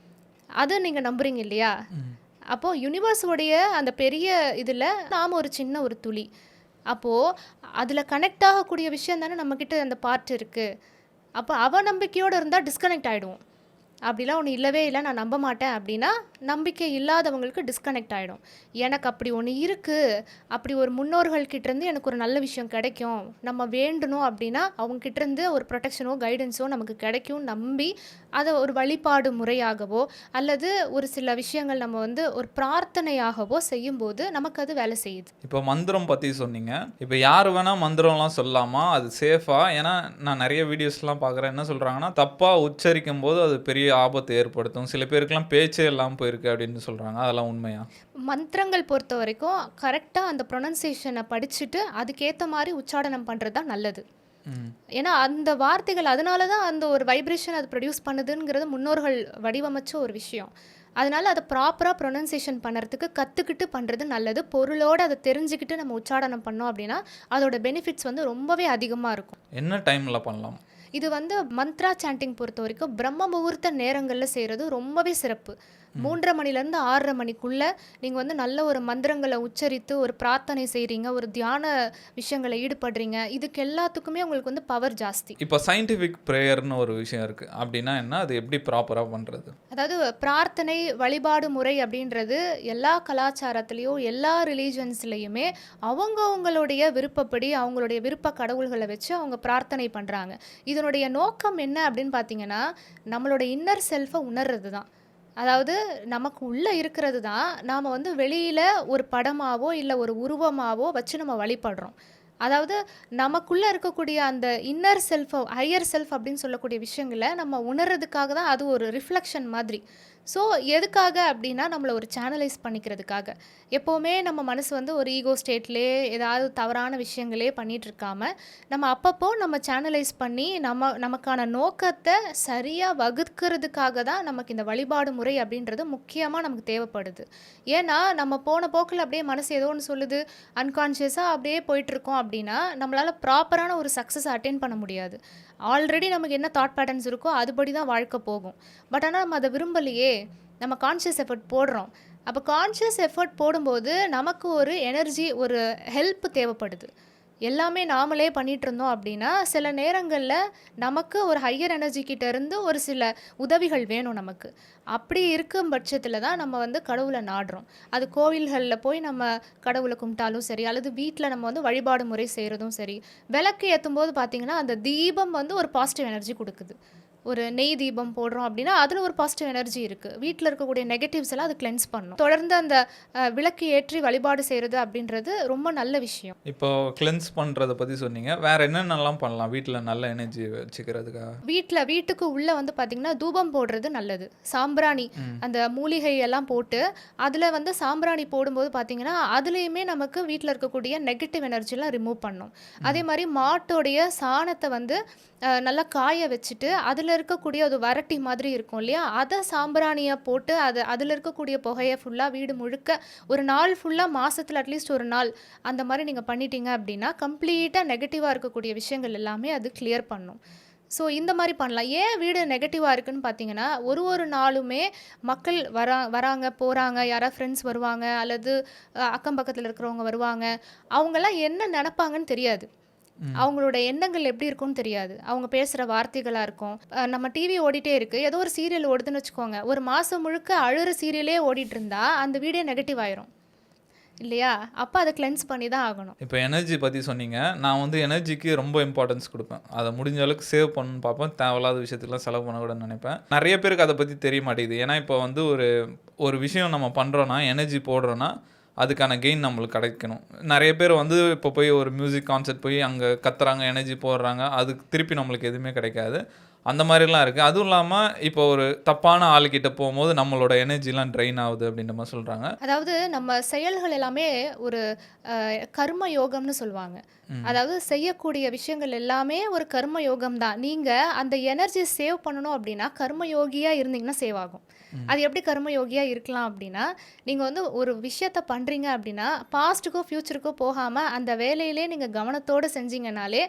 Speaker 2: அது நீங்கள் நம்புறீங்க இல்லையா? அப்போது யூனிவர்ஸோடைய அந்த பெரிய இதில் நாம் ஒரு சின்ன ஒரு துளி. அப்போது அதில் கனெக்ட் ஆகக்கூடிய விஷயம் தானே நம்மக்கிட்ட அந்த பார்ட் இருக்குது. அப்போ அவநம்பிக்கையோடு இருந்தால் டிஸ்கனெக்ட் ஆகிடுவோம். அப்படிலாம் ஒன்று இல்லவே இல்லை, நான் நம்ப மாட்டேன் அப்படின்னா நம்பிக்கை இல்லாதவங்களுக்கு டிஸ்கனெக்ட் ஆகிடும். எனக்கு அப்படி ஒன்று இருக்குது, அப்படி ஒரு முன்னோர்கள்கிட்டேருந்து எனக்கு ஒரு நல்ல விஷயம் கிடைக்கும், நம்ம வேண்டணும் அப்படின்னா அவங்கக்கிட்டேருந்து ஒரு ப்ரொடெக்ஷனோ கைடன்ஸோ நமக்கு கிடைக்கும் நம்பி அதை ஒரு வழிபாடு முறையாகவோ அல்லது ஒரு சில விஷயங்கள் நம்ம வந்து ஒரு பிரார்த்தனையாகவோ செய்யும்போது நமக்கு அது வேலை செய்யுது.
Speaker 1: இப்போ மந்திரம் பற்றி சொன்னீங்க. இப்போ யார் வேணால் மந்திரம்லாம் சொல்லலாமா? அது சேஃபா? ஏன்னா நான் நிறைய வீடியோஸ்லாம் பார்க்குறேன். என்ன சொல்கிறாங்கன்னா தப்பாக உச்சரிக்கும் போது அது பெரிய ஆபத்து ஏற்படுத்தும், சில பேருக்குலாம் பேச்சே எல்லாம் போயிருக்கு அப்படின்னு சொல்கிறாங்க. அதெல்லாம் உண்மையா?
Speaker 2: மந்திரங்கள் பொறுத்த வரைக்கும் கரெக்டாக அந்த ப்ரொனன்சியேஷனை படிச்சுட்டு அதுக்கேற்ற மாதிரி உச்சாடனம் பண்ணுறது தான் நல்லது. ஏன்னா அந்த வார்த்தைகள் அதனால தான் அந்த ஒரு வைப்ரேஷன் அது ப்ரொடியூஸ் பண்ணுதுங்கிறது முன்னோர்கள் வடிவமைச்ச ஒரு விஷயம். அதனால அதை ப்ராப்பராக ப்ரொனன்சியேஷன் பண்ணுறதுக்கு கற்றுக்கிட்டு பண்ணுறது நல்லது. பொருளோடு அதை தெரிஞ்சுக்கிட்டு நம்ம உச்சாடனம் பண்ணோம் அப்படின்னா அதோட பெனிஃபிட்ஸ் வந்து ரொம்பவே அதிகமாக இருக்கும்.
Speaker 1: என்ன டைமில் பண்ணலாம்
Speaker 2: இது வந்து மந்த்ரா சாண்டிங் பொறுத்த வரைக்கும் பிரம்ம முகூர்த்த நேரங்களில் செய்கிறது ரொம்பவே சிறப்பு. 3:30 மணிலேருந்து 6:30 மணிக்குள்ளே நீங்கள் வந்து நல்ல ஒரு மந்திரங்களை உச்சரித்து ஒரு பிரார்த்தனை செய்கிறீங்க, ஒரு தியான விஷயங்களை ஈடுபடுறீங்க. இதுக்கு எல்லாத்துக்குமே உங்களுக்கு வந்து பவர் ஜாஸ்தி.
Speaker 1: இப்போ சயின்டிஃபிக் ப்ரேயர்னு ஒரு விஷயம் இருக்குது அப்படின்னா என்ன, அது எப்படி ப்ராப்பராக பண்ணுறது?
Speaker 2: அதாவது பிரார்த்தனை வழிபாடு முறை அப்படின்றது எல்லா கலாச்சாரத்துலேயும் எல்லா ரிலீஜன்ஸ்லேயுமே அவங்களுடைய விருப்பப்படி அவங்களுடைய விருப்ப கடவுள்களை வச்சு அவங்க பிரார்த்தனை பண்ணுறாங்க. இதனுடைய நோக்கம் என்ன அப்படின்னு பார்த்தீங்கன்னா நம்மளோட இன்னர் செல்ஃபை உணர்றது தான். அதாவது நமக்கு உள்ளே இருக்கிறது தான் நாம் வந்து வெளியில் ஒரு படமாவோ இல்லை ஒரு உருவமாவோ வச்சு நம்ம வழிபடுறோம். அதாவது நமக்குள்ளே இருக்கக்கூடிய அந்த இன்னர் செல்ஃப் ஹையர் செல்ஃப் அப்படின்னு சொல்லக்கூடிய விஷயங்களை நம்ம உணர்றதுக்காக தான் அது ஒரு ரிஃப்ளெக்ஷன் மாதிரி. ஸோ எதுக்காக அப்படின்னா நம்மளை ஒரு சேனலைஸ் பண்ணிக்கிறதுக்காக. எப்போவுமே நம்ம மனசு வந்து ஒரு ஈகோ ஸ்டேட்லேயே ஏதாவது தவறான விஷயங்களே பண்ணிகிட்ருக்காம நம்ம அப்பப்போ நம்ம சேனலைஸ் பண்ணி நமக்கான நோக்கத்தை சரியாக வகுக்கிறதுக்காக தான் நமக்கு இந்த வழிபாடு முறை அப்படின்றது முக்கியமாக நமக்கு தேவைப்படுது. ஏன்னா நம்ம போன போக்கில் அப்படியே மனசு ஏதோ ஒன்று சொல்லுது, அன்கான்ஷியஸாக அப்படியே போயிட்டுருக்கோம் அப்படின்னா நம்மளால் ப்ராப்பரான ஒரு சக்ஸஸ் அட்டெயின் பண்ண முடியாது. ஆல்ரெடி நமக்கு என்ன தாட் பேட்டர்ன்ஸ் இருக்கோ அதுபடி தான் வாழ்க்கை போகும். பட் ஆனால் நம்ம அதை விரும்பலையே, நம்ம கான்ஷியஸ் எஃபர்ட் போடுறோம். அப்போ கான்ஷியஸ் எஃபர்ட் போடும்போது நமக்கு ஒரு எனர்ஜி, ஒரு ஹெல்ப் தேவைப்படுது. எல்லாமே நாமளே பண்ணிட்டு இருந்தோம் அப்படின்னா சில நேரங்கள்ல நமக்கு ஒரு ஹையர் எனர்ஜி கிட்ட இருந்து ஒரு சில உதவிகள் வேணும் நமக்கு. அப்படி இருக்கும் பட்சத்துல தான் நம்ம வந்து கடவுள நாடுறோம். அது கோவில்கள்ல போய் நம்ம கடவுள கும்பிட்டாலும் சரி, அல்லது வீட்ல நம்ம வந்து வழிபாடு முறை செய்றதும் சரி. விளக்கு ஏத்தும்போது பார்த்தீங்கன்னா, அந்த தீபம் வந்து ஒரு பாசிட்டிவ் எனர்ஜி குடுக்குது. ஒரு நெய் தீபம் போடுறோம் அப்படின்னா, அதுல ஒரு பாசிட்டிவ் எனர்ஜி இருக்கு. வீட்ல இருக்கக்கூடிய நெகட்டிவ்ஸ் எல்லாம் அது கிளென்ஸ் பண்ணும். தொடர்ந்து அந்த விளக்கு ஏற்றி வழிபாடு செய்றது அப்படின்றது ரொம்ப நல்ல விஷயம்.
Speaker 1: இப்போ கிளென்ஸ் பண்றத பத்தி சொன்னீங்க. வேற என்னென்னலாம் பண்ணலாம் வீட்ல நல்ல எனர்ஜி வச்சுக்கிறதுக்காக?
Speaker 2: வீட்டுக்கு உள்ள வந்து பார்த்தீங்கன்னா, தூபம் போடுறது நல்லது. சாம்பிராணி அந்த மூலிகை எல்லாம் போட்டு, அதுல வந்து சாம்பிராணி போடும்போது பார்த்தீங்கன்னா, அதுலயுமே நமக்கு வீட்ல இருக்கக்கூடிய நெகட்டிவ் எனர்ஜிலாம் ரிமூவ் பண்ணும். அதே மாரி மாட்டோடைய சாணத்த வந்து நல்லா காய வச்சுட்டு, அதுல இருக்கக்கூடிய ஒரு வரட்டி மாதிரி இருக்கும் இல்லையா? அத சாம்பிராணியா போட்டு, அதுல இருக்கக்கூடிய புகைய ஃபுல்லா வீடு முழுக்க ஒரு நாள் ஃபுல்லா மாசத்துல அட்லீஸ்ட் ஒரு நாள் அந்த மாரி நீங்க பண்ணிட்டீங்க அப்படின்னா, கம்ப்ளீட்டா நெகட்டிவா இருக்கக்கூடிய விஷயங்கள் எல்லாமே அது கிளியர் பண்ணும். ஸோ இந்த மாரி பண்ணலாம். ஏன் வீடு நெகட்டிவா இருக்குன்னு பார்த்தீங்கன்னா, ஒரு நாளுமே மக்கள் வராங்க, போறாங்க. யாராவது ஃப்ரெண்ட்ஸ் வருவாங்க, அல்லது அக்கம் பக்கத்துல இருக்கிறவங்க வருவாங்க. அவங்கலாம் என்ன நெனப்பாங்கன்னு தெரியாது. அவங்களோட எண்ணங்கள் எப்படி இருக்கும்னு தெரியாது. அவங்க பேசுற வார்த்தைகளா இருக்கும். நம்ம டிவி ஓடிட்டே இருக்கு. ஏதோ ஒரு சீரியல் ஓடுதுன்னு வச்சுக்கோங்க. ஒரு மாசம் முழுக்க அழுற சீரியலே ஓடிட்டு இருந்தா, அந்த வீடே நெகட்டிவ் ஆயிரும். இல்லையா? அப்ப அத கிளென்ஸ் பண்ணி தான் ஆகணும்.
Speaker 1: இப்போ எனர்ஜி பத்தி சொன்னீங்க. நான் வந்து எனர்ஜிக்கு ரொம்ப இம்பார்ட்டன்ஸ் குடுப்பேன். அத முடிஞ்ச அளவுக்கு சேவ் பண்ணணும்னு பார்ப்பேன். தேவையில்லாத விஷயத்துக்குலாம் செலவு பண்ணக்கூடாதுன்னு நெனைப்பேன். நெறைய பேருக்கு அத பத்தி தெரிய மாட்டேங்குது. ஏன்னா, இப்போ வந்து ஒரு விஷயம் நம்ம பண்றோம்னா, எனர்ஜி போடுறோம்னா, அதுக்கான கெயின் நம்மளுக்கு கிடைக்கணும். நெறைய பேர் வந்து இப்போ போய் ஒரு மியூசிக் கான்சர்ட் போய் அங்க கத்துறாங்க, எனர்ஜி போடுறாங்க. அதுக்கு திருப்பி நம்மளுக்கு எதுவுமே கிடைக்காது. அந்த மாரிலாம் இருக்கு. அதுவும் இல்லாம இப்போ ஒரு தப்பான ஆளுகிட்ட போம்போது நம்மளோட எனர்ஜிலாம் ட்ரெயின் ஆகுது அப்படின்ற மாரி சொல்றாங்க.
Speaker 2: அதாவது நம்ம செயல்கள் எல்லாமே ஒரு கர்ம யோகம்னு சொல்லுவாங்க. அதாவது செய்யக்கூடிய விஷயங்கள் எல்லாமே ஒரு கர்ம யோகம் தான். நீங்க அந்த எனர்ஜிய சேவ் பண்ணணும் அப்படின்னா, கர்ம யோகியா இருந்தீங்கன்னா சேவ் ஆகும். அது எப்படி கர்ம யோகியா இருக்கலாம் அப்படின்னா, நீங்க வந்து ஒரு விஷயத்த பண்றீங்க அப்படின்னா, பாஸ்ட்டுக்கோ, ஃபியூச்சருக்கோ போகாம அந்த வேலையிலே நீங்க கவனத்தோட செஞ்சீங்கனாலே,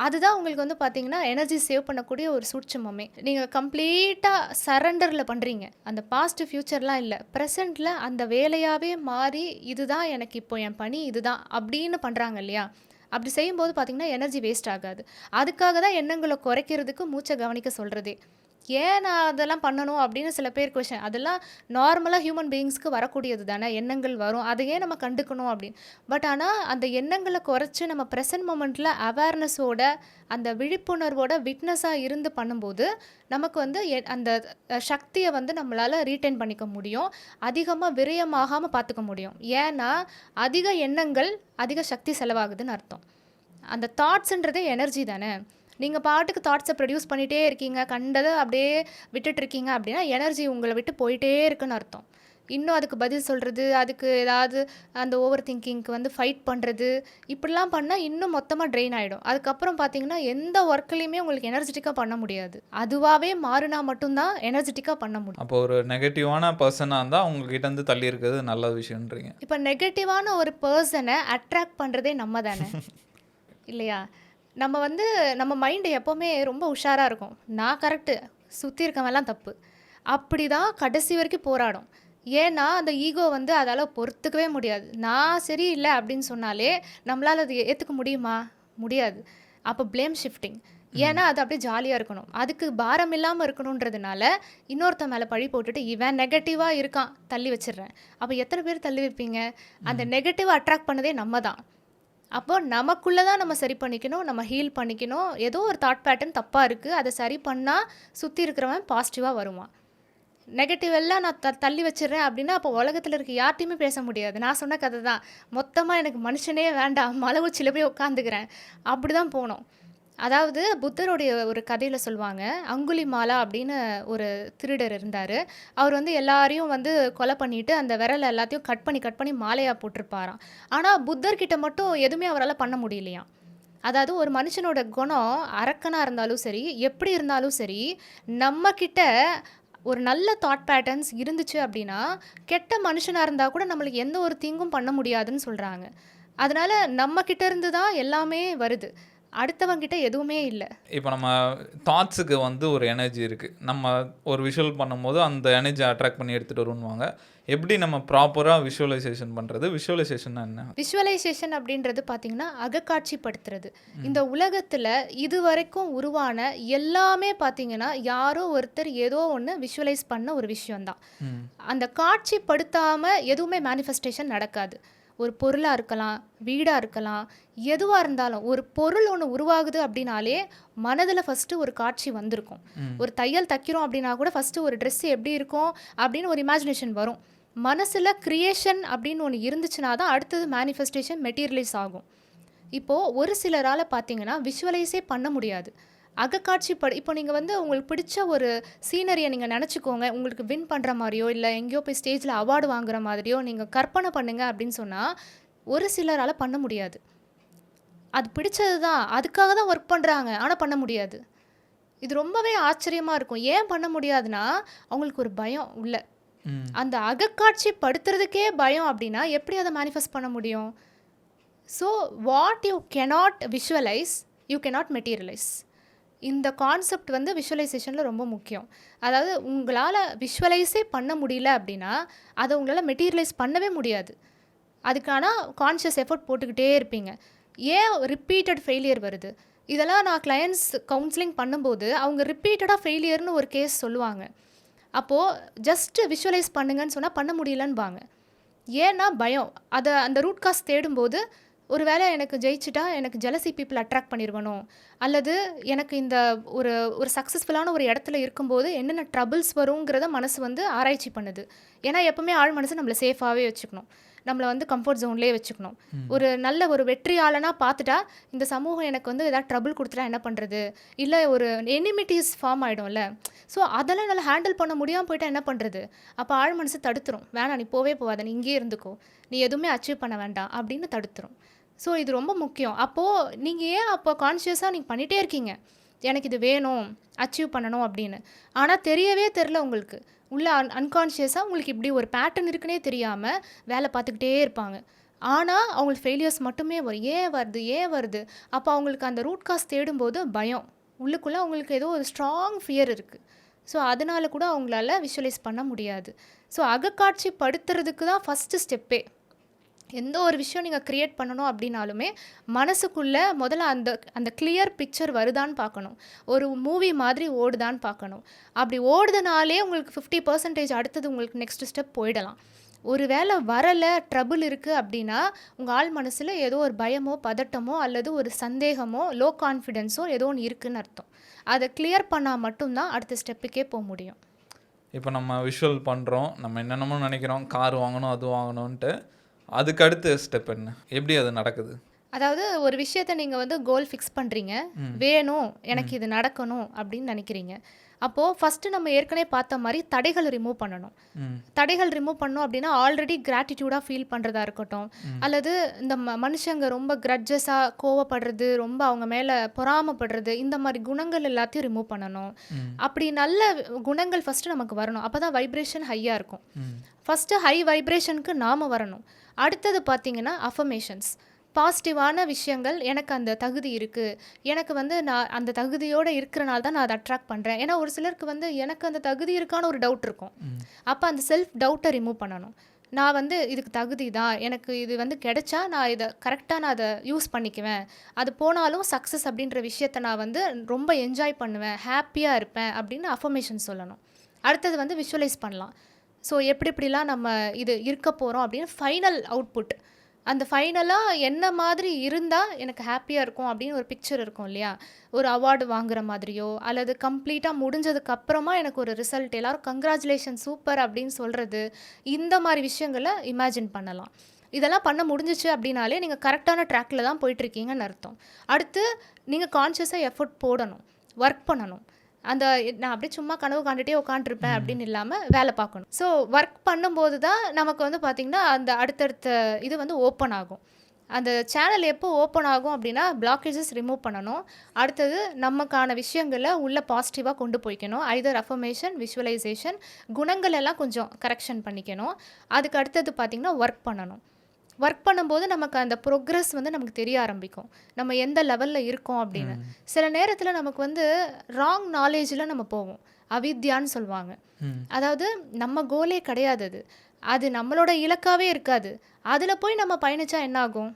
Speaker 2: அதுதான் உங்களுக்கு வந்து பார்த்தீங்கன்னா, எனர்ஜி சேவ் பண்ணக்கூடிய ஒரு சூட்சுமமே. நீங்க கம்ப்ளீட்டா சரண்டர்ல பண்றீங்க. அந்த பாஸ்ட், ஃபியூச்சர்லாம் இல்ல. பிரசன்ட்ல அந்த வேலையாவே மாறி, இதுதான் எனக்கு இப்போ என் பணி இதுதான் அப்படின்னு பண்றாங்க இல்லையா? அப்படி செய்யும்போது பார்த்தீங்கன்னா, எனர்ஜி வேஸ்ட் ஆகாது. அதுக்காக தான் எண்ணங்கள குறைக்கிறதுக்கு மூச்ச கவனிக்க சொல்றதே. ஏன் நான் அதெல்லாம் பண்ணணும் அப்படின்னு சில பேர் கொஸ்டின். அதெல்லாம் நார்மலா ஹியூமன் பீயிங்ஸ்க்கு வரக்கூடியது தானே. எண்ணங்கள் வரும். அத ஏன் நம்ம கண்டுக்கணும் அப்படின்னு. பட் ஆனா, அந்த எண்ணங்கள குறைச்சு நம்ம பிரசன்ட் மொமெண்ட்ல அவேர்னஸோட, அந்த விழிப்புணர்வோட விட்னஸா இருந்து பண்ணும்போது, நமக்கு வந்து அந்த சக்திய வந்து நம்மளால ரீட்டெயின் பண்ணிக்க முடியும். அதிகமா விரயமாகாம பார்த்துக்க முடியும். ஏன்னா, அதிக எண்ணங்கள், அதிக சக்தி செலவாகுதுன்னு அர்த்தம். அந்த தாட்ஸ்ன்றதே எனர்ஜி தானே. நீங்க பாட்டுக்கு தாட்ஸ ப்ரொடியூஸ் பண்ணிட்டே இருக்கீங்க. கண்டத அப்படியே விட்டுட்டு இருக்கீங்க அப்படின்னா, எனர்ஜி உங்கள விட்டு போயிட்டே இருக்குன்னு அர்த்தம். இன்னும் அதுக்கு பதில் சொல்றது, அதுக்கு ஏதாவது அந்த ஓவர் திங்கிங்க்கு வந்து ஃபைட் பண்றது, இப்படிலாம் பண்ணா இன்னும் மொத்தமா ட்ரெயின் ஆயிடும். அதுக்கப்புறம் பார்த்தீங்கன்னா, எந்த ஒர்க்லயுமே உங்களுக்கு எனர்ஜெட்டிக்கா பண்ண முடியாது. அதுவாவே மாறுனா மட்டும் தான் எனர்ஜெட்டிக்கா பண்ண முடியும்.
Speaker 1: அப்போ ஒரு நெகட்டிவான பெர்சனா இருந்தா உங்ககிட்ட இருந்து தள்ளி இருக்கிறது நல்ல விஷயம்ன்றீங்க.
Speaker 2: இப்ப நெகட்டிவான ஒரு பெர்சன அட்ராக்ட் பண்றதே நம்ம தானே. இல்லையா? நம்ம வந்து நம்ம மைண்ட் எப்பவுமே ரொம்ப உஷாரா இருக்கும். நான் கரெக்ட்டு, சுத்தி இருக்கவன்லாம் தப்பு. அப்படிதான் கடைசி வரைக்கும் போராடும். ஏன்னா, அந்த ஈகோ வந்து அதால பொறுத்துக்கவே முடியாது. நான் சரியில்ல அப்படின்னு சொன்னாலே, நம்மளால அத ஏத்துக்க முடியுமா? முடியாது. அப்ப ப்ளேம் ஷிஃப்டிங். ஏன்னா, அது அப்படியே ஜாலியா இருக்கணும். அதுக்கு பாரம் இல்லாம இருக்கணுன்றதுனால, இன்னொருத்தன் மேல பழி போட்டுட்டு, இவன் நெகட்டிவா இருக்கான், தள்ளி வச்சுடுறேன். அப்ப எத்தன பேர் தள்ளி வைப்பீங்க? அந்த நெகட்டிவ் அட்ராக்ட் பண்ணதே நம்ம தான். அப்போ நமக்குள்ள தான் நம்ம சரி பண்ணிக்கணும். நம்ம ஹீல் பண்ணிக்கணும். ஏதோ ஒரு தாட் பேட்டர்ன் தப்பா இருக்கு. அத சரி பண்ணா சுத்தி இருக்கிறவன் பாசிட்டிவா வருவான். நெகட்டிவ் எல்லாம் நான் தள்ளி வச்சுடுறேன் அப்படின்னா, அப்போ உலகத்துல இருக்க யார்ட்டயுமே பேச முடியாது. நான் சொன்ன கதை தான். மொத்தமா எனக்கு மனுஷனே வேண்டாம். மலை உச்சியில போய் உட்காந்துக்கிறேன். அப்படிதான் போனோம். அதாவது புத்தருடைய ஒரு கதையில சொல்லுவாங்க. அங்குலிமாலா அப்படின்னு ஒரு திருடர் இருந்தாரு. அவர் வந்து எல்லாரையும் வந்து கொலை பண்ணிட்டு, அந்த விரல எல்லாத்தையும் கட் பண்ணி மாலையா போட்டிருப்பாராம். ஆனா புத்தர்கிட்ட மட்டும் எதுவுமே அவரால பண்ண முடியலையாம். அதாவது ஒரு மனுஷனோட குணம் அரக்கனா இருந்தாலும் சரி, எப்படி இருந்தாலும் சரி, நம்ம கிட்ட ஒரு நல்ல தாட் பேட்டர்ன்ஸ் இருந்துச்சு அப்படின்னா, கெட்ட மனுஷனா இருந்தா கூட நம்மளுக்கு எந்த ஒரு தீங்கும் பண்ண முடியாதுன்னு சொல்றாங்க. அதனால நம்ம கிட்ட இருந்து தான் எல்லாமே வருது. அடுத்தவங்கிட்ட எதுவுமே இல்ல.
Speaker 1: இப்போ நம்ம தாட்ஸுக்கு வந்து ஒரு எனர்ஜி இருக்கு. நம்ம ஒரு விஷுவல் பண்ணும்போது அந்த எனர்ஜி அட்ராக்ட் பண்ணி எடுத்துட்டு வருவோன்னுவாங்க. எப்படி நம்ம ப்ராப்பராக விஷுவலைசேஷன் பண்ணுறது? விஷுவலைசேஷன்னா என்ன?
Speaker 2: விஷுவலைசேஷன் அப்படின்றது பார்த்தீங்கன்னா அகக்காட்சிப்படுத்துறது. இந்த உலகத்தில் இதுவரைக்கும் உருவான எல்லாமே பார்த்தீங்கன்னா யாரோ ஒருத்தர் ஏதோ ஒன்று விஷுவலைஸ் பண்ண ஒரு விஷயம்தான். அந்த காட்சிப்படுத்தாமல் எதுவுமே மேனிஃபெஸ்டேஷன் நடக்காது. ஒரு பொருளாக இருக்கலாம், வீடாக இருக்கலாம், எதுவாக இருந்தாலும் ஒரு பொருள் ஒன்று உருவாகுது அப்படின்னாலே மனதில் ஃபஸ்ட்டு ஒரு காட்சி வந்திருக்கும். ஒரு தையல் தைக்கிறோம் அப்படின்னா கூட ஃபஸ்ட்டு ஒரு ட்ரெஸ் எப்படி இருக்கும் அப்படின்னு ஒரு இமேஜினேஷன் வரும். மனசில் க்ரியேஷன் அப்படின்னு ஒன்று இருந்துச்சுன்னா தான் அடுத்தது மேனிஃபெஸ்டேஷன் மெட்டீரியலைஸ் ஆகும். இப்போது ஒரு சிலரால் பார்த்தீங்கன்னா விஷுவலைஸே பண்ண முடியாது. இப்போ நீங்கள் வந்து உங்களுக்கு பிடிச்ச ஒரு சீனரியை நீங்கள் நினச்சிக்கோங்க, உங்களுக்கு வின் பண்ணுற மாதிரியோ இல்லை எங்கேயோ போய் ஸ்டேஜில் அவார்டு வாங்குற மாதிரியோ நீங்கள் கற்பனை பண்ணுங்க அப்படின்னு சொன்னால் ஒரு சிலரால் பண்ண முடியாது. அது பிடிச்சது தான், அதுக்காக தான் ஒர்க் பண்ணுறாங்க, ஆனால் பண்ண முடியாது. இது ரொம்பவே ஆச்சரியமாக இருக்கும். ஏன் பண்ண முடியாதுன்னா அவங்களுக்கு ஒரு பயம் உள்ள. அந்த அகக்காட்சி படுத்துறதுக்கே பயம் அப்படின்னா எப்படி அதை மேனிஃபெஸ்ட் பண்ண முடியும்? So what you cannot visualise you cannot materialise. இந்த கான்செப்ட் வந்து விஷுவலைசேஷனில் ரொம்ப முக்கியம். அதாவது உங்களால் விஷுவலைஸே பண்ண முடியல அப்படின்னா அதை உங்களால் மெட்டீரியலைஸ் பண்ணவே முடியாது. அதுக்கான கான்ஷியஸ் எஃபர்ட் போட்டுக்கிட்டே இருப்பீங்க. ஏன் ரிப்பீட்டட் ஃபெயிலியர் வருது? இதெல்லாம் நான் கிளையண்ட்ஸ் கவுன்சிலிங் பண்ணும்போது அவங்க ரிப்பீட்டடாக ஃபெயிலியர்னு ஒரு கேஸ் சொல்லுவாங்க. அப்போது ஜஸ்ட்டு விஷுவலைஸ் பண்ணுங்கன்னு சொன்னால் பண்ண முடியலன்பாங்க. ஏன்னா பயம். அதை அந்த ரூட் காஸ் தேடும்போது ஒரு வேளை எனக்கு ஜெயிச்சிட்டா எனக்கு ஜெலசி பீப்புள் அட்ராக்ட் பண்ணிடுவனோ, அல்லது எனக்கு இந்த ஒரு ஒரு சக்ஸஸ்ஃபுல்லான ஒரு இடத்துல இருக்கும்போது என்னென்ன ட்ரபிள்ஸ் வருங்கிறத மனசு வந்து ஆராய்ச்சி பண்ணுது. ஏன்னா எப்போவுமே ஆழ் மனசு நம்மளை சேஃபாகவே வச்சுக்கணும், நம்மளை வந்து கம்ஃபர்ட் ஜோன்லேயே வச்சுக்கணும். ஒரு நல்ல ஒரு வெற்றியாளனாக பார்த்துட்டா இந்த சமூகம் எனக்கு வந்து ஏதாவது ட்ரபிள் கொடுத்துட்டா என்ன பண்ணுறது, இல்லை ஒரு எனிமிட்டிஸ் ஃபார்ம் ஆகிடும்ல. ஸோ அதெல்லாம் நல்லா ஹேண்டில் பண்ண முடியாமல் போயிட்டா என்ன பண்ணுறது? அப்போ ஆழ் மனசு தடுத்துரும். வேணாம், நீ போவே போகாத, நீ இங்கேயே இருந்துக்கோ, நீ எதுவுமே அச்சீவ் பண்ண வேண்டாம் அப்படின்னு தடுத்துரும். ஸோ இது ரொம்ப முக்கியம். அப்போது நீங்கள் ஏன் அப்போ கான்ஷியஸாக நீங்கள் பண்ணிகிட்டே இருக்கீங்க, எனக்கு இது வேணும், அச்சீவ் பண்ணணும் அப்படின்னு. ஆனால் தெரியவே தெரில உங்களுக்கு. உள்ள அன்கான்ஷியஸாக உங்களுக்கு இப்படி ஒரு பேட்டர்ன் இருக்குன்னே தெரியாமல் வேலை பார்த்துக்கிட்டே இருப்பாங்க. ஆனால் அவங்களுக்கு ஃபெயிலியர்ஸ் மட்டுமே வரும். ஏன் வருது? அப்போ அவங்களுக்கு அந்த ரூட் காஸ் தேடும்போது பயம் உள்ளுக்குள்ளே, அவங்களுக்கு ஏதோ ஒரு ஸ்ட்ராங் ஃபியர் இருக்குது. ஸோ அதனால கூட அவங்களால விஷுவலைஸ் பண்ண முடியாது. ஸோ அகக்காட்சி படுத்துறதுக்கு தான் ஃபஸ்ட்டு ஸ்டெப்பே. எந்த ஒரு விஷயம் நீங்கள் க்ரியேட் பண்ணணும் அப்படின்னாலுமே மனசுக்குள்ளே முதல்ல அந்த கிளியர் பிக்சர் வருதான்னு பார்க்கணும். ஒரு மூவி மாதிரி ஓடுதான்னு பார்க்கணும். அப்படி ஓடுதுனாலே உங்களுக்கு 50% அடுத்தது உங்களுக்கு நெக்ஸ்ட் ஸ்டெப் போயிடலாம். ஒரு வேளை வரலை, ட்ரபிள் இருக்குது அப்படின்னா உங்கள் ஆள் மனசில் ஏதோ ஒரு பயமோ பதட்டமோ அல்லது ஒரு சந்தேகமோ லோ கான்ஃபிடென்ஸோ ஏதோ ஒன்று இருக்குதுன்னு அர்த்தம். அதை கிளியர் பண்ணால் மட்டும்தான் அடுத்த ஸ்டெப்புக்கே போக முடியும்.
Speaker 1: இப்போ நம்ம விஷுவல் பண்ணுறோம், நம்ம என்னென்னமோ நினைக்கிறோம், கார் வாங்கணும் அது வாங்கணுன்ட்டு. அதுக்கு அடுத்த ஸ்டெப் என்ன? எப்படி அது நடக்குது?
Speaker 2: அதாவது ஒரு விஷயத்தை நீங்கள் வந்து கோல் ஃபிக்ஸ் பண்ணுறீங்க, வேணும் எனக்கு இது நடக்கணும் அப்படின்னு நினைக்கிறீங்க. அப்போது ஃபஸ்ட்டு நம்ம ஏற்கனவே பார்த்த மாதிரி தடைகள் ரிமூவ் பண்ணணும். தடைகள் ரிமூவ் பண்ணோம் அப்படின்னா ஆல்ரெடி கிராட்டிடியூடாக ஃபீல் பண்ணுறதா இருக்கட்டும், அல்லது இந்த மனுஷங்க ரொம்ப கிரட்ஜஸாக கோவப்படுறது, ரொம்ப அவங்க மேலே பொறாமப்படுறது, இந்த மாதிரி குணங்கள் எல்லாத்தையும் ரிமூவ் பண்ணணும். அப்படி நல்ல குணங்கள் ஃபஸ்ட்டு நமக்கு வரணும். அப்போ தான் வைப்ரேஷன் ஹையாக இருக்கும். ஃபஸ்ட்டு ஹை வைப்ரேஷனுக்கு நாம் வரணும். அடுத்தது பார்த்திங்கன்னா அஃபர்மேஷன்ஸ், பாசிட்டிவான விஷயங்கள். எனக்கு அந்த தகுதி இருக்குது, எனக்கு வந்து நான் அந்த தகுதியோடு இருக்கிறனால தான் நான் அதை அட்ராக்ட் பண்ணுறேன். ஏன்னா ஒரு சிலருக்கு வந்து எனக்கு அந்த தகுதி இருக்கான ஒரு டவுட் இருக்கும். அப்போ அந்த செல்ஃப் டவுட்டை ரிமூவ் பண்ணணும். நான் வந்து இதுக்கு தகுதி தான், எனக்கு இது வந்து கிடைச்சா நான் இதை கரெக்டாக நான் அதை யூஸ் பண்ணிக்குவேன், அது போனாலும் சக்ஸஸ் அப்படின்ற விஷயத்தை நான் வந்து ரொம்ப என்ஜாய் பண்ணுவேன், ஹாப்பியாக இருப்பேன் அப்படின்னு அஃபர்மேஷன் சொல்லணும். அடுத்தது வந்து விஷுவலைஸ் பண்ணலாம். ஸோ எப்படிலாம் நம்ம இது இருக்க போகிறோம் அப்படின்னு ஃபைனல் அவுட்புட், அந்த ஃபைனலாக என்ன மாதிரி இருந்தால் எனக்கு ஹாப்பியாக இருக்கும் அப்படின்னு ஒரு பிக்சர் இருக்கும் இல்லையா? ஒரு அவார்டு வாங்குற மாதிரியோ அல்லது கம்ப்ளீட்டாக முடிஞ்சதுக்கப்புறமா எனக்கு ஒரு ரிசல்ட், எல்லோரும் கங்க்ராச்சுலேஷன் சூப்பர் அப்படின்னு சொல்கிறது, இந்த மாதிரி விஷயங்களை இமேஜின் பண்ணலாம். இதெல்லாம் பண்ண முடிஞ்சிச்சு அப்படின்னாலே நீங்கள் கரெக்டான ட்ராக்கில் தான் போயிட்டுருக்கீங்கன்னு அர்த்தம். அடுத்து நீங்கள் கான்ஷியஸாக எஃபர்ட் போடணும், ஒர்க் பண்ணணும். அந்த நான் அப்படியே சும்மா கனவு காண்டுகிட்டே உட்காந்துருப்பேன் அப்படின்னு இல்லாமல் வேலை பார்க்கணும். ஸோ ஒர்க் பண்ணும்போது தான் நமக்கு வந்து பார்த்திங்கன்னா அந்த அடுத்தடுத்த இது வந்து ஓப்பன் ஆகும். அந்த சேனல் எப்போ ஓப்பன் ஆகும் அப்படின்னா பிளாக்கேஜஸ் ரிமூவ் பண்ணணும். அடுத்தது நமக்கான விஷயங்களை உள்ளே பாசிட்டிவாக கொண்டு போய்க்கணும். ஐதர் அஃபர்மேஷன், விஷுவலைசேஷன், குணங்கள் எல்லாம் கொஞ்சம் கரெக்ஷன் பண்ணிக்கணும். அதுக்கு அடுத்தது பார்த்திங்கன்னா ஒர்க் பண்ணணும். ஒர்க் பண்ணும்போது நமக்கு அந்த ப்ரோக்ரஸ் வந்து நமக்கு தெரிய ஆரம்பிக்கும், நம்ம எந்த லெவலில் இருக்கோம் அப்படின்னு. சில நேரத்தில் நமக்கு வந்து ராங் நாலேஜில் நம்ம போவோம், அவித்யான்னு சொல்லுவாங்க. அதாவது நம்ம கோலே கிடையாது அது. அது நம்மளோட இலக்காவே இருக்காது. அதில் போய் நம்ம பயணிச்சா என்ன ஆகும்?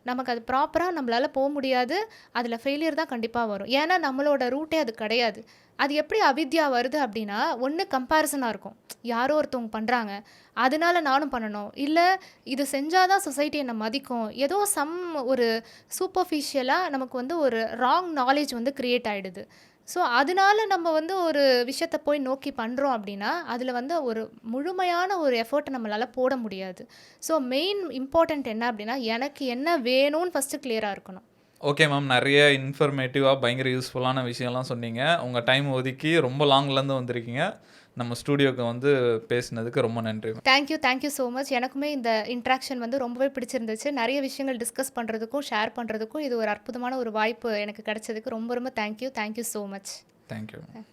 Speaker 2: நமக்கு அது ப்ராப்பராக நம்மளால் போக முடியாது. அதில் ஃபெயிலியர் தான் கண்டிப்பாக வரும். ஏன்னா நம்மளோட ரூட்டே அது கிடையாது. அது எப்படி அவித்யா வருது அப்படின்னா, ஒன்று கம்பேரிசனாக இருக்கும். யாரோ ஒருத்தவங்க பண்ணுறாங்க, அதனால நானும் பண்ணணும். இல்லை இது செஞ்சால் தான் சொசைட்டி என்னை மதிக்கும். ஏதோ ஒரு சூப்பர்ஃபிஷியலாக நமக்கு வந்து ஒரு ராங் நாலேஜ் வந்து கிரியேட் ஆகிடுது. ஸோ அதனால நம்ம வந்து ஒரு விஷயத்தை போய் நோக்கி பண்ணுறோம் அப்படின்னா, அதில் வந்து ஒரு முழுமையான ஒரு எஃபோர்ட்டை நம்மளால் போட முடியாது. ஸோ மெயின் இம்பார்ட்டண்ட் என்ன அப்படின்னா, எனக்கு என்ன வேணும்னு ஃபஸ்ட்டு கிளியராக இருக்கணும்.
Speaker 1: Okay ma'am. நெறைய இன்ஃபர்மேட்டிவா பயங்கர யூஸ்ஃபுல்லான விஷயம்லாம் சொன்னீங்க. உங்க டைம் ஒதுக்கி ரொம்ப லாங்லேருந்து வந்திருக்கீங்க. நம்ம ஸ்டூடியோக்கு வந்து பேசினதுக்கு ரொம்ப நன்றி மேம்.
Speaker 2: Thank you so much. எனக்குமே இந்த இன்ட்ராக்ஷன் வந்து ரொம்பவே பிடிச்சிருந்துச்சு. நிறைய விஷயங்கள் டிஸ்கஸ் பண்ணுறதுக்கும், ஷேர் பண்ணுறதுக்கும் இது ஒரு அற்புதமான ஒரு வாய்ப்பு எனக்கு கிடைச்சதுக்கு ரொம்ப ரொம்ப thank you so much.
Speaker 1: Thank you ma'am.